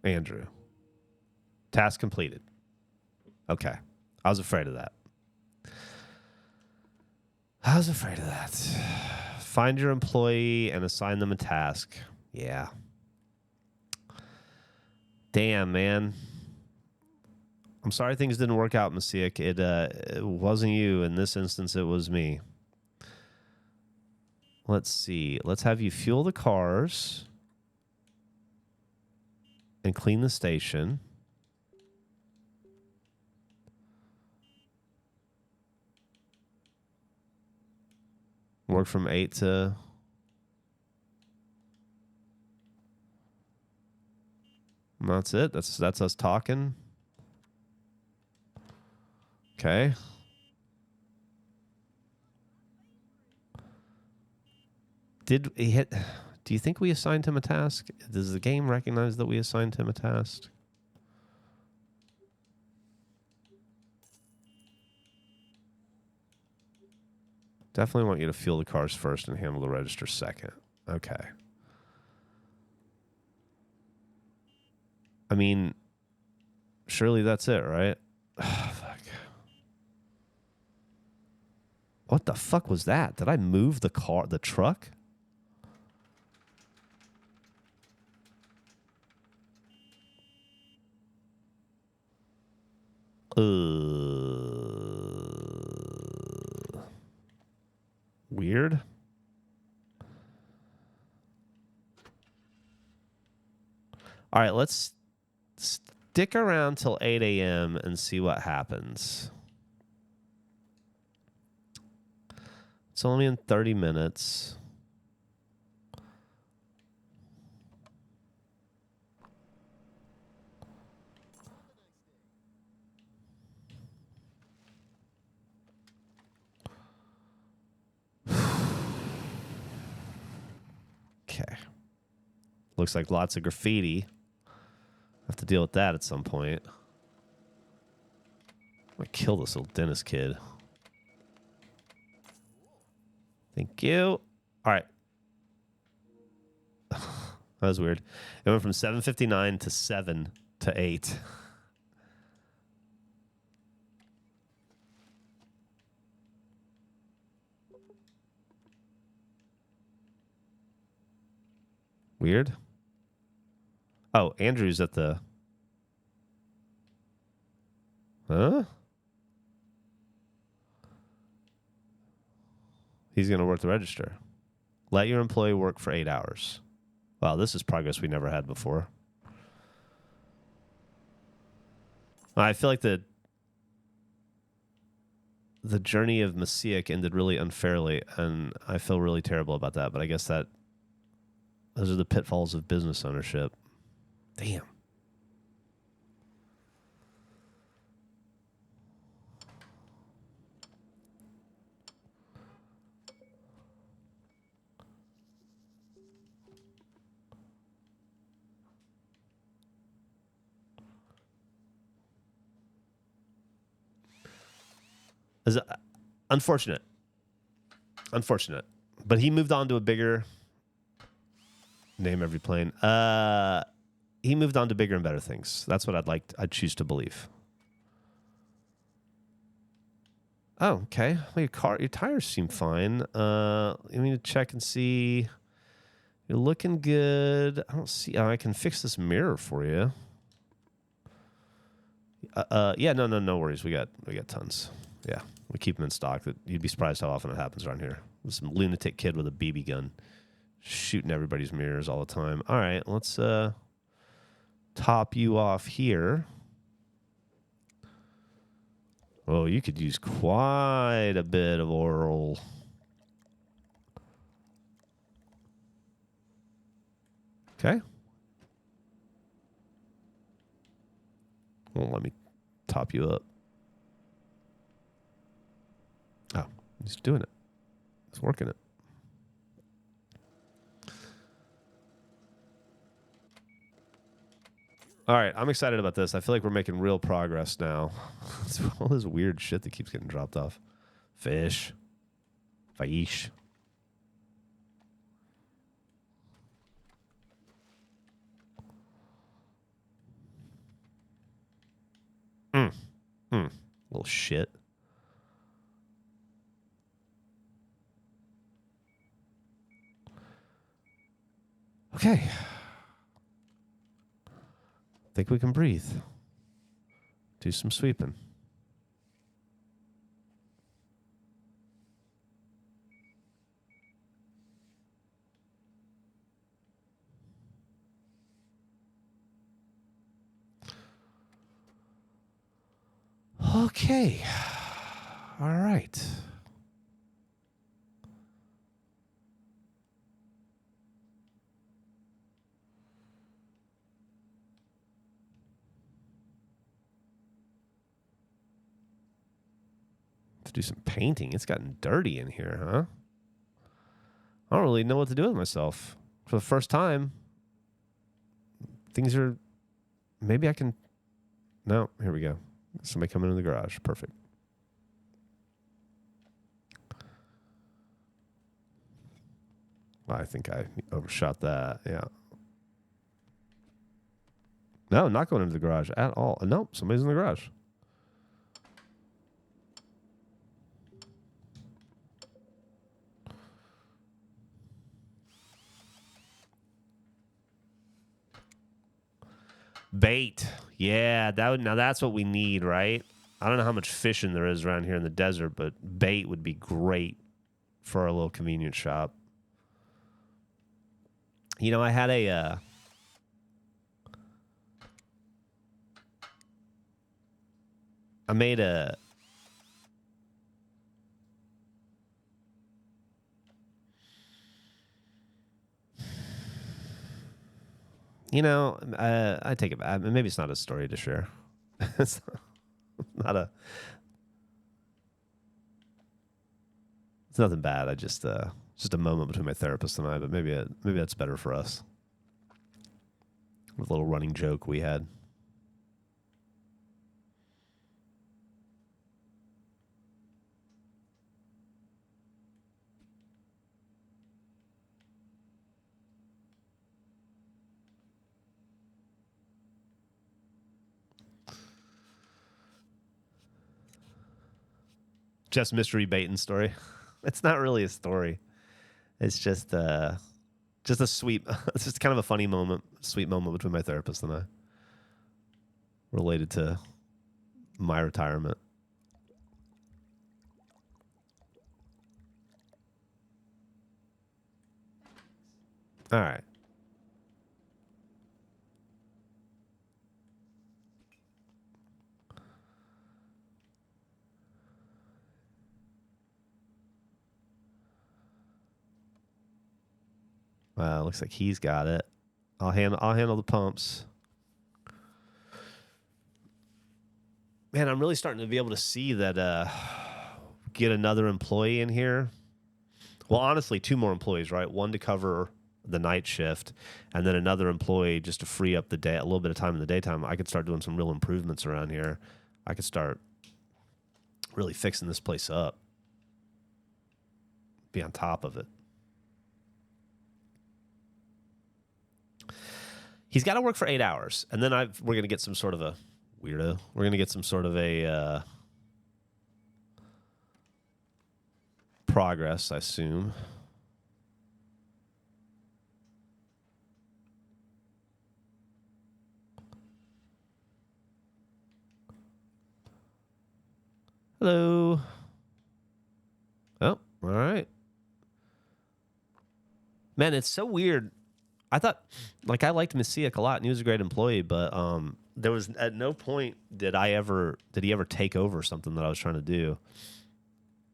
Andrew. Task completed. Okay. I was afraid of that. I was afraid of that. Find your employee and assign them a task. Yeah. Damn, man. I'm sorry things didn't work out, Messiah. It wasn't you. In this instance, it was me. Let's see. Let's have you fuel the cars and clean the station. Work from 8 to... And that's it. That's us talking. Okay. Did he hit... Do you think we assigned him a task? Does the game recognize that we assigned him a task? Definitely want you to fuel the cars first and handle the register second. Okay. I mean, surely that's it, right? Fuck. What the fuck was that? Did I move the truck? Weird. All right, let's stick around till 8 a.m. and see what happens. It's only in 30 minutes. Okay. Looks like lots of graffiti. Have to deal with that at some point. I'm gonna kill this little dentist kid. Thank you. All right. That was weird. It went from 7:59 to 7 to 8. Weird. Oh, Andrew's at the... Huh? He's going to work the register. Let your employee work for 8 hours. Wow, this is progress we never had before. I feel like the journey of Messiah ended really unfairly, and I feel really terrible about that, but I guess that those are the pitfalls of business ownership. Damn. Unfortunate. Unfortunate. But he moved on to a bigger... Name every plane. He moved on to bigger and better things. That's what I'd choose to believe. Oh, okay. Well, your tires seem fine. Let me check and see. You're looking good. I don't see... I can fix this mirror for you. Yeah, no worries. We got tons. Yeah, we keep them in stock. You'd be surprised how often it happens around here. There's some lunatic kid with a BB gun shooting everybody's mirrors all the time. All right, let's top you off here. Oh, you could use quite a bit of oral. Okay. Well, let me top you up. Oh, he's doing it. He's working it. All right, I'm excited about this. I feel like we're making real progress now. It's all this weird shit that keeps getting dropped off. Fish. Fish. Little shit. Okay. Think we can breathe. Do some sweeping. Okay. All right. To do some painting. It's gotten dirty in here, huh? I don't really know what to do with myself. For the first time, things are... Maybe I can... No, here we go. Somebody coming in the garage. Perfect. I think I overshot that. Yeah. No, not going into the garage at all. Nope, somebody's in the garage. Bait. Yeah, now that's what we need, right? I don't know how much fishing there is around here in the desert, but bait would be great for our little convenience shop. You know, I had a... I made a... You know, I take it back. Maybe it's not a story to share. It's not a. It's nothing bad. I just a moment between my therapist and I. But maybe that's better for us. A little running joke we had. Just mystery baiting story. It's not really a story. It's just a sweet. It's just kind of a funny moment, sweet moment between my therapist and I, related to my retirement. All right. Looks like he's got it. I'll handle the pumps. Man, I'm really starting to be able to see that get another employee in here. Well, honestly, 2 more employees, right? One to cover the night shift, and then another employee just to free up the day, a little bit of time in the daytime. I could start doing some real improvements around here. I could start really fixing this place up. Be on top of it. He's got to work for 8 hours, and then we're going to get some sort of a weirdo. We're going to get some sort of a progress, I assume. Hello. Oh, all right. Man, it's so weird. I thought, like, I liked Messiak a lot, and he was a great employee, but there was at no point did he ever take over something that I was trying to do.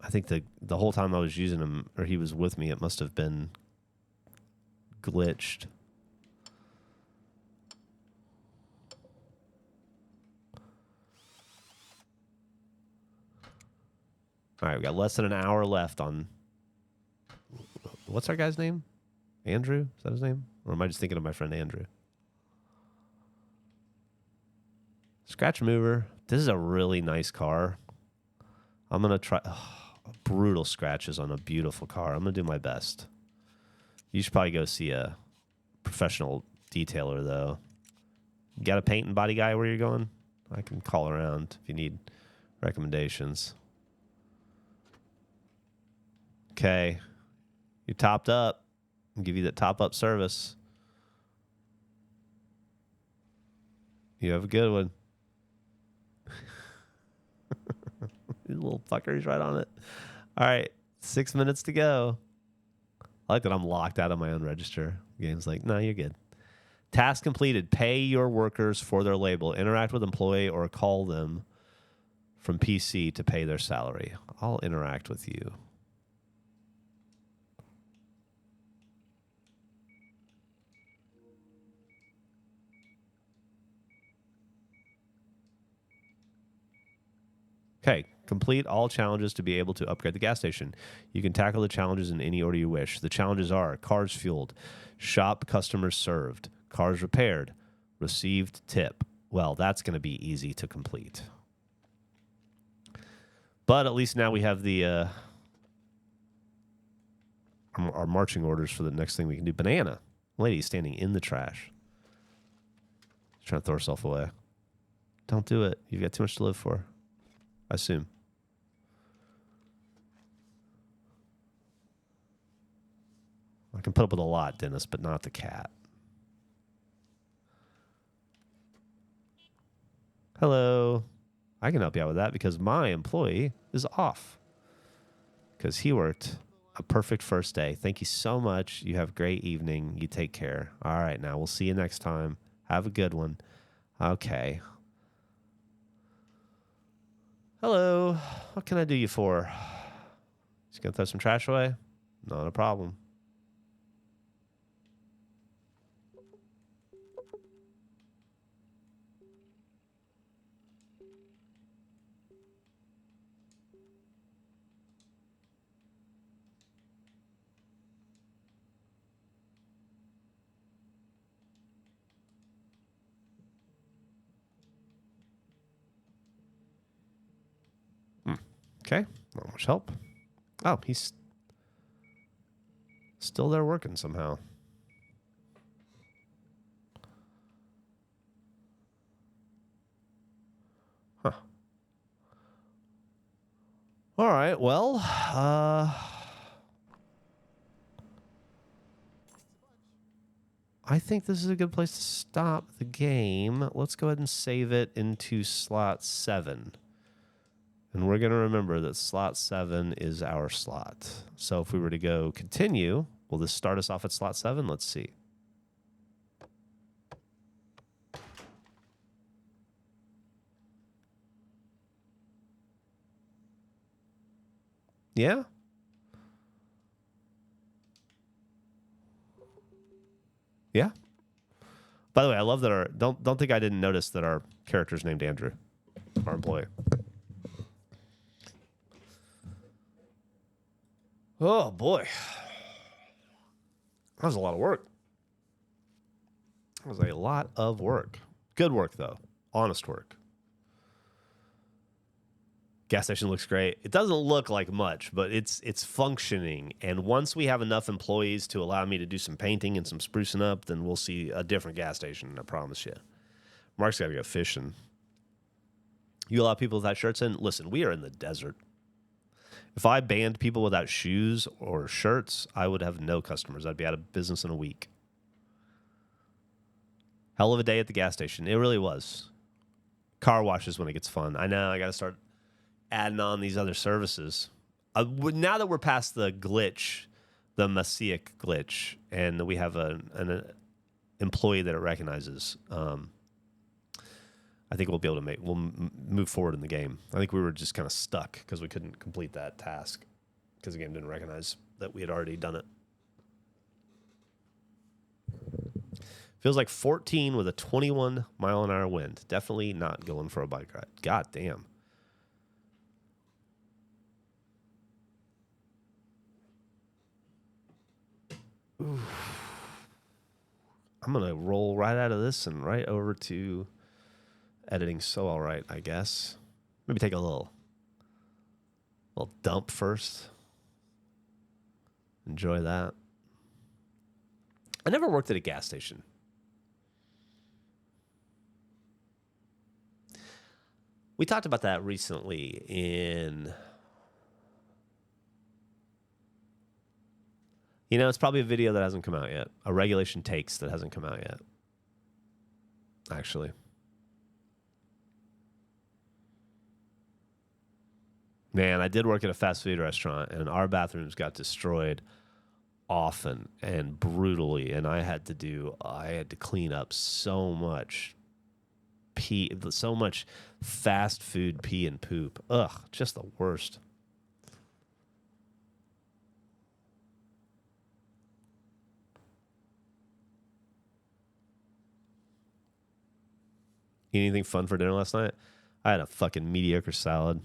I think the whole time I was using him, or he was with me, it must have been glitched. All right, we got less than an hour left on. What's our guy's name? Andrew? Is that his name? Or am I just thinking of my friend Andrew? Scratch mover. This is a really nice car. I'm going to try. Brutal scratches on a beautiful car. I'm going to do my best. You should probably go see a professional detailer, though. You got a paint and body guy where you're going? I can call around if you need recommendations. Okay. You topped up. I'll give you that top-up service. You have a good one. These little fuckers right on it. All right. 6 minutes to go. I like that I'm locked out of my own register. The game's like, no, you're good. Task completed. Pay your workers for their label. Interact with employee or call them from PC to pay their salary. I'll interact with you. Okay, complete all challenges to be able to upgrade the gas station. You can tackle the challenges in any order you wish. The challenges are cars fueled, shop customers served, cars repaired, received tip. Well, that's going to be easy to complete. But at least now we have the our marching orders for the next thing we can do. Banana. Lady standing in the trash. She's trying to throw herself away. Don't do it. You've got too much to live for. I assume. I can put up with a lot, Dennis, but not the cat. Hello. I can help you out with that because my employee is off. Because he worked a perfect first day. Thank you so much. You have a great evening. You take care. All right, now we'll see you next time. Have a good one. Okay. Hello. What can I do you for? Just gonna throw some trash away? Not a problem. Okay, not much help. Oh, he's still there working somehow. Huh. All right, well, I think this is a good place to stop the game. Let's go ahead and save it into slot 7. And we're going to remember that slot 7 is our slot. So if we were to go continue, will this start us off at slot 7? Let's see. Yeah? Yeah. By the way, I love that our don't think I didn't notice that our character's named Andrew, our employee. Oh boy. That was a lot of work. That was a lot of work. Good work though. Honest work. Gas station looks great. It doesn't look like much, but it's functioning. And once we have enough employees to allow me to do some painting and some sprucing up, then we'll see a different gas station, I promise you. Mark's got to go fishing. You allow people without shirts in? Listen, we are in the desert. If I banned people without shoes or shirts, I would have no customers. I'd be out of business in a week. Hell of a day at the gas station. It really was. Car washes when it gets fun. I know, I got to start adding on these other services. Now that we're past the glitch, the Messiah glitch, and we have an employee that it recognizes, I think we'll be able to we'll move forward in the game. I think we were just kind of stuck because we couldn't complete that task because the game didn't recognize that we had already done it. Feels like 14 with a 21-mile-an-hour wind. Definitely not going for a bike ride. God damn. Ooh. I'm going to roll right out of this and right over to editing So All Right, I guess. Maybe take a little dump first. Enjoy that. I never worked at a gas station. We talked about that recently in... You know, it's probably a video that hasn't come out yet. A regulation takes that hasn't come out yet. Actually. Man, I did work at a fast food restaurant, and our bathrooms got destroyed often and brutally, and I had to clean up so much pee, so much fast food pee and poop. Ugh, just the worst. Eat anything fun for dinner last night? I had a fucking mediocre salad.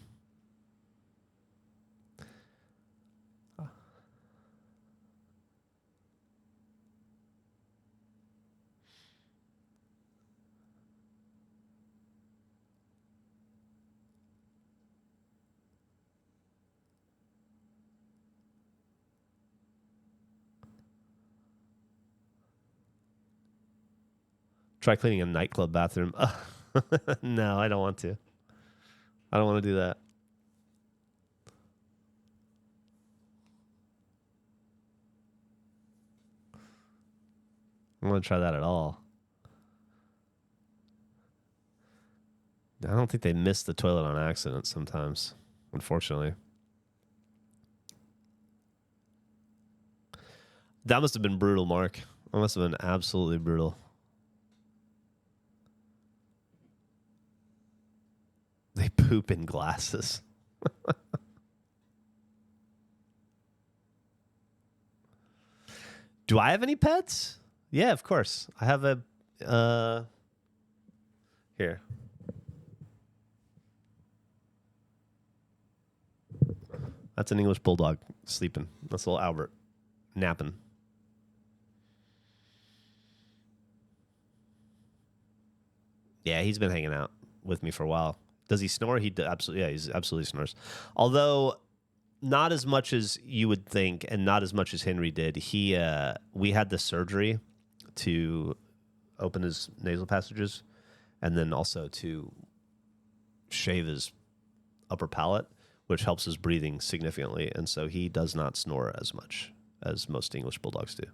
Try cleaning a nightclub bathroom. No, I don't want to. I don't want to do that. I don't want to try that at all. I don't think they miss the toilet on accident sometimes, unfortunately. That must have been brutal, Mark. That must have been absolutely brutal. They poop in glasses. Do I have any pets? Yeah, of course. I have a... Here. That's an English bulldog sleeping. That's little Albert napping. Yeah, he's been hanging out with me for a while. Does he snore? He absolutely, yeah, he's absolutely snores. Although not as much as you would think, and not as much as Henry did. We had the surgery to open his nasal passages, and then also to shave his upper palate, which helps his breathing significantly. And so he does not snore as much as most English bulldogs do,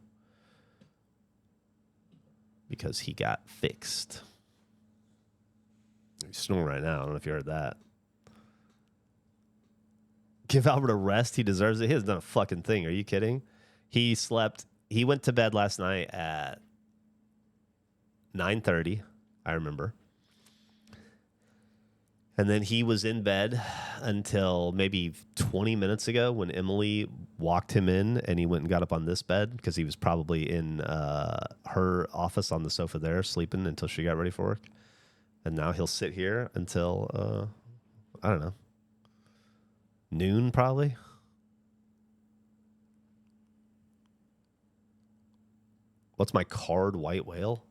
because he got fixed. He's snoring right now. I don't know if you heard that. Give Albert a rest. He deserves it. He hasn't done a fucking thing. Are you kidding? He went to bed last night at 9:30, I remember. And then he was in bed until maybe 20 minutes ago when Emily walked him in, and he went and got up on this bed because he was probably in her office on the sofa there sleeping until she got ready for work. And now he'll sit here until, I don't know, noon probably. What's my card, white whale?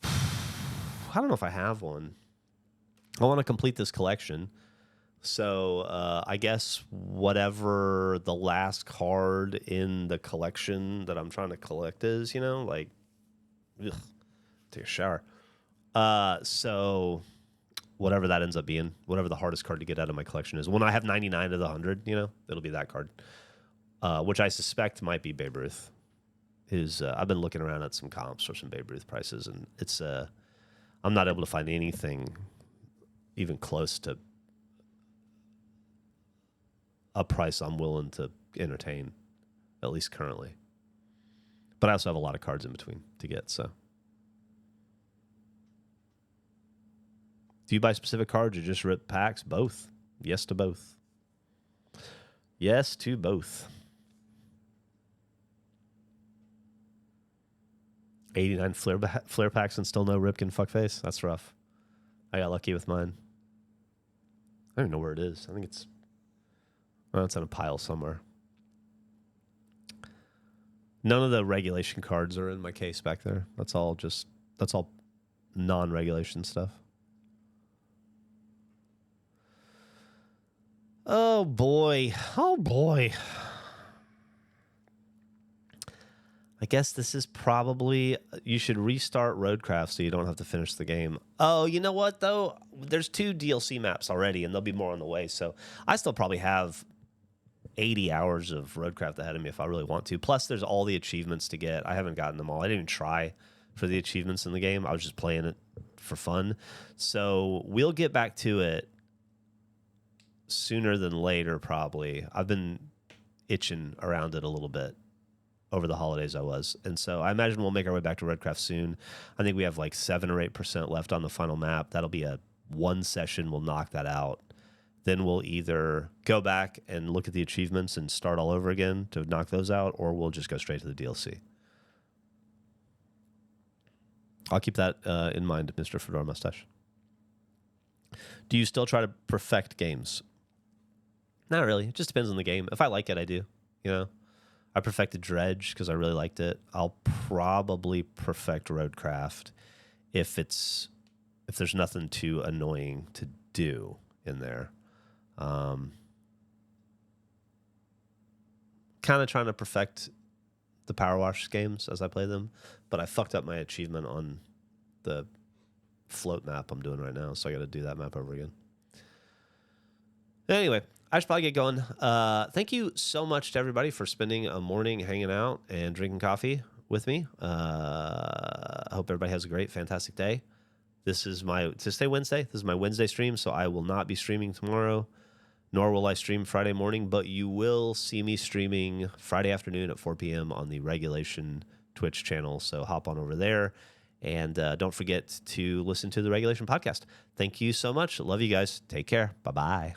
I don't know if I have one. I want to complete this collection. So I guess whatever the last card in the collection that I'm trying to collect is, like, ugh, take a shower. So whatever that ends up being, whatever the hardest card to get out of my collection is. When I have 99 of the 100, it'll be that card, which I suspect might be Babe Ruth. I've been looking around at some comps for some Babe Ruth prices, and it's I'm not able to find anything even close to a price I'm willing to entertain, at least currently. But I also have a lot of cards in between to get, so. Do you buy specific cards or just rip packs? Both. Yes to both. Yes to both. 89 flare packs and still no Ripken fuckface. That's rough. I got lucky with mine. I don't even know where it is. I think it's in a pile somewhere. None of the regulation cards are in my case back there. That's all non-regulation stuff. Oh boy. I guess this is probably, you should restart Roadcraft so you don't have to finish the game. Oh, you know what, though? There's 2 DLC maps already, and there'll be more on the way. So I still probably have 80 hours of Roadcraft ahead of me if I really want to. Plus, there's all the achievements to get. I haven't gotten them all. I didn't even try for the achievements in the game. I was just playing it for fun. So we'll get back to it sooner than later, probably. I've been itching around it a little bit over the holidays. And so I imagine we'll make our way back to Redcraft soon. I think we have like 7 or 8% left on the final map. That'll be a 1 session. We'll knock that out. Then we'll either go back and look at the achievements and start all over again to knock those out, or we'll just go straight to the DLC. I'll keep that in mind, Mr. Fedora Mustache. Do you still try to perfect games? Not really. It just depends on the game. If I like it, I do. I perfected Dredge because I really liked it. I'll probably perfect Roadcraft if there's nothing too annoying to do in there. Kind of trying to perfect the Power Wash games as I play them, but I fucked up my achievement on the float map I'm doing right now, so I got to do that map over again. Anyway, I should probably get going. Thank you so much to everybody for spending a morning hanging out and drinking coffee with me. I hope everybody has a great, fantastic day. This is today Wednesday. This is my Wednesday stream, so I will not be streaming tomorrow, nor will I stream Friday morning, but you will see me streaming Friday afternoon at 4 p.m. on the Regulation Twitch channel, so hop on over there. And don't forget to listen to the Regulation podcast. Thank you so much. Love you guys. Take care. Bye-bye.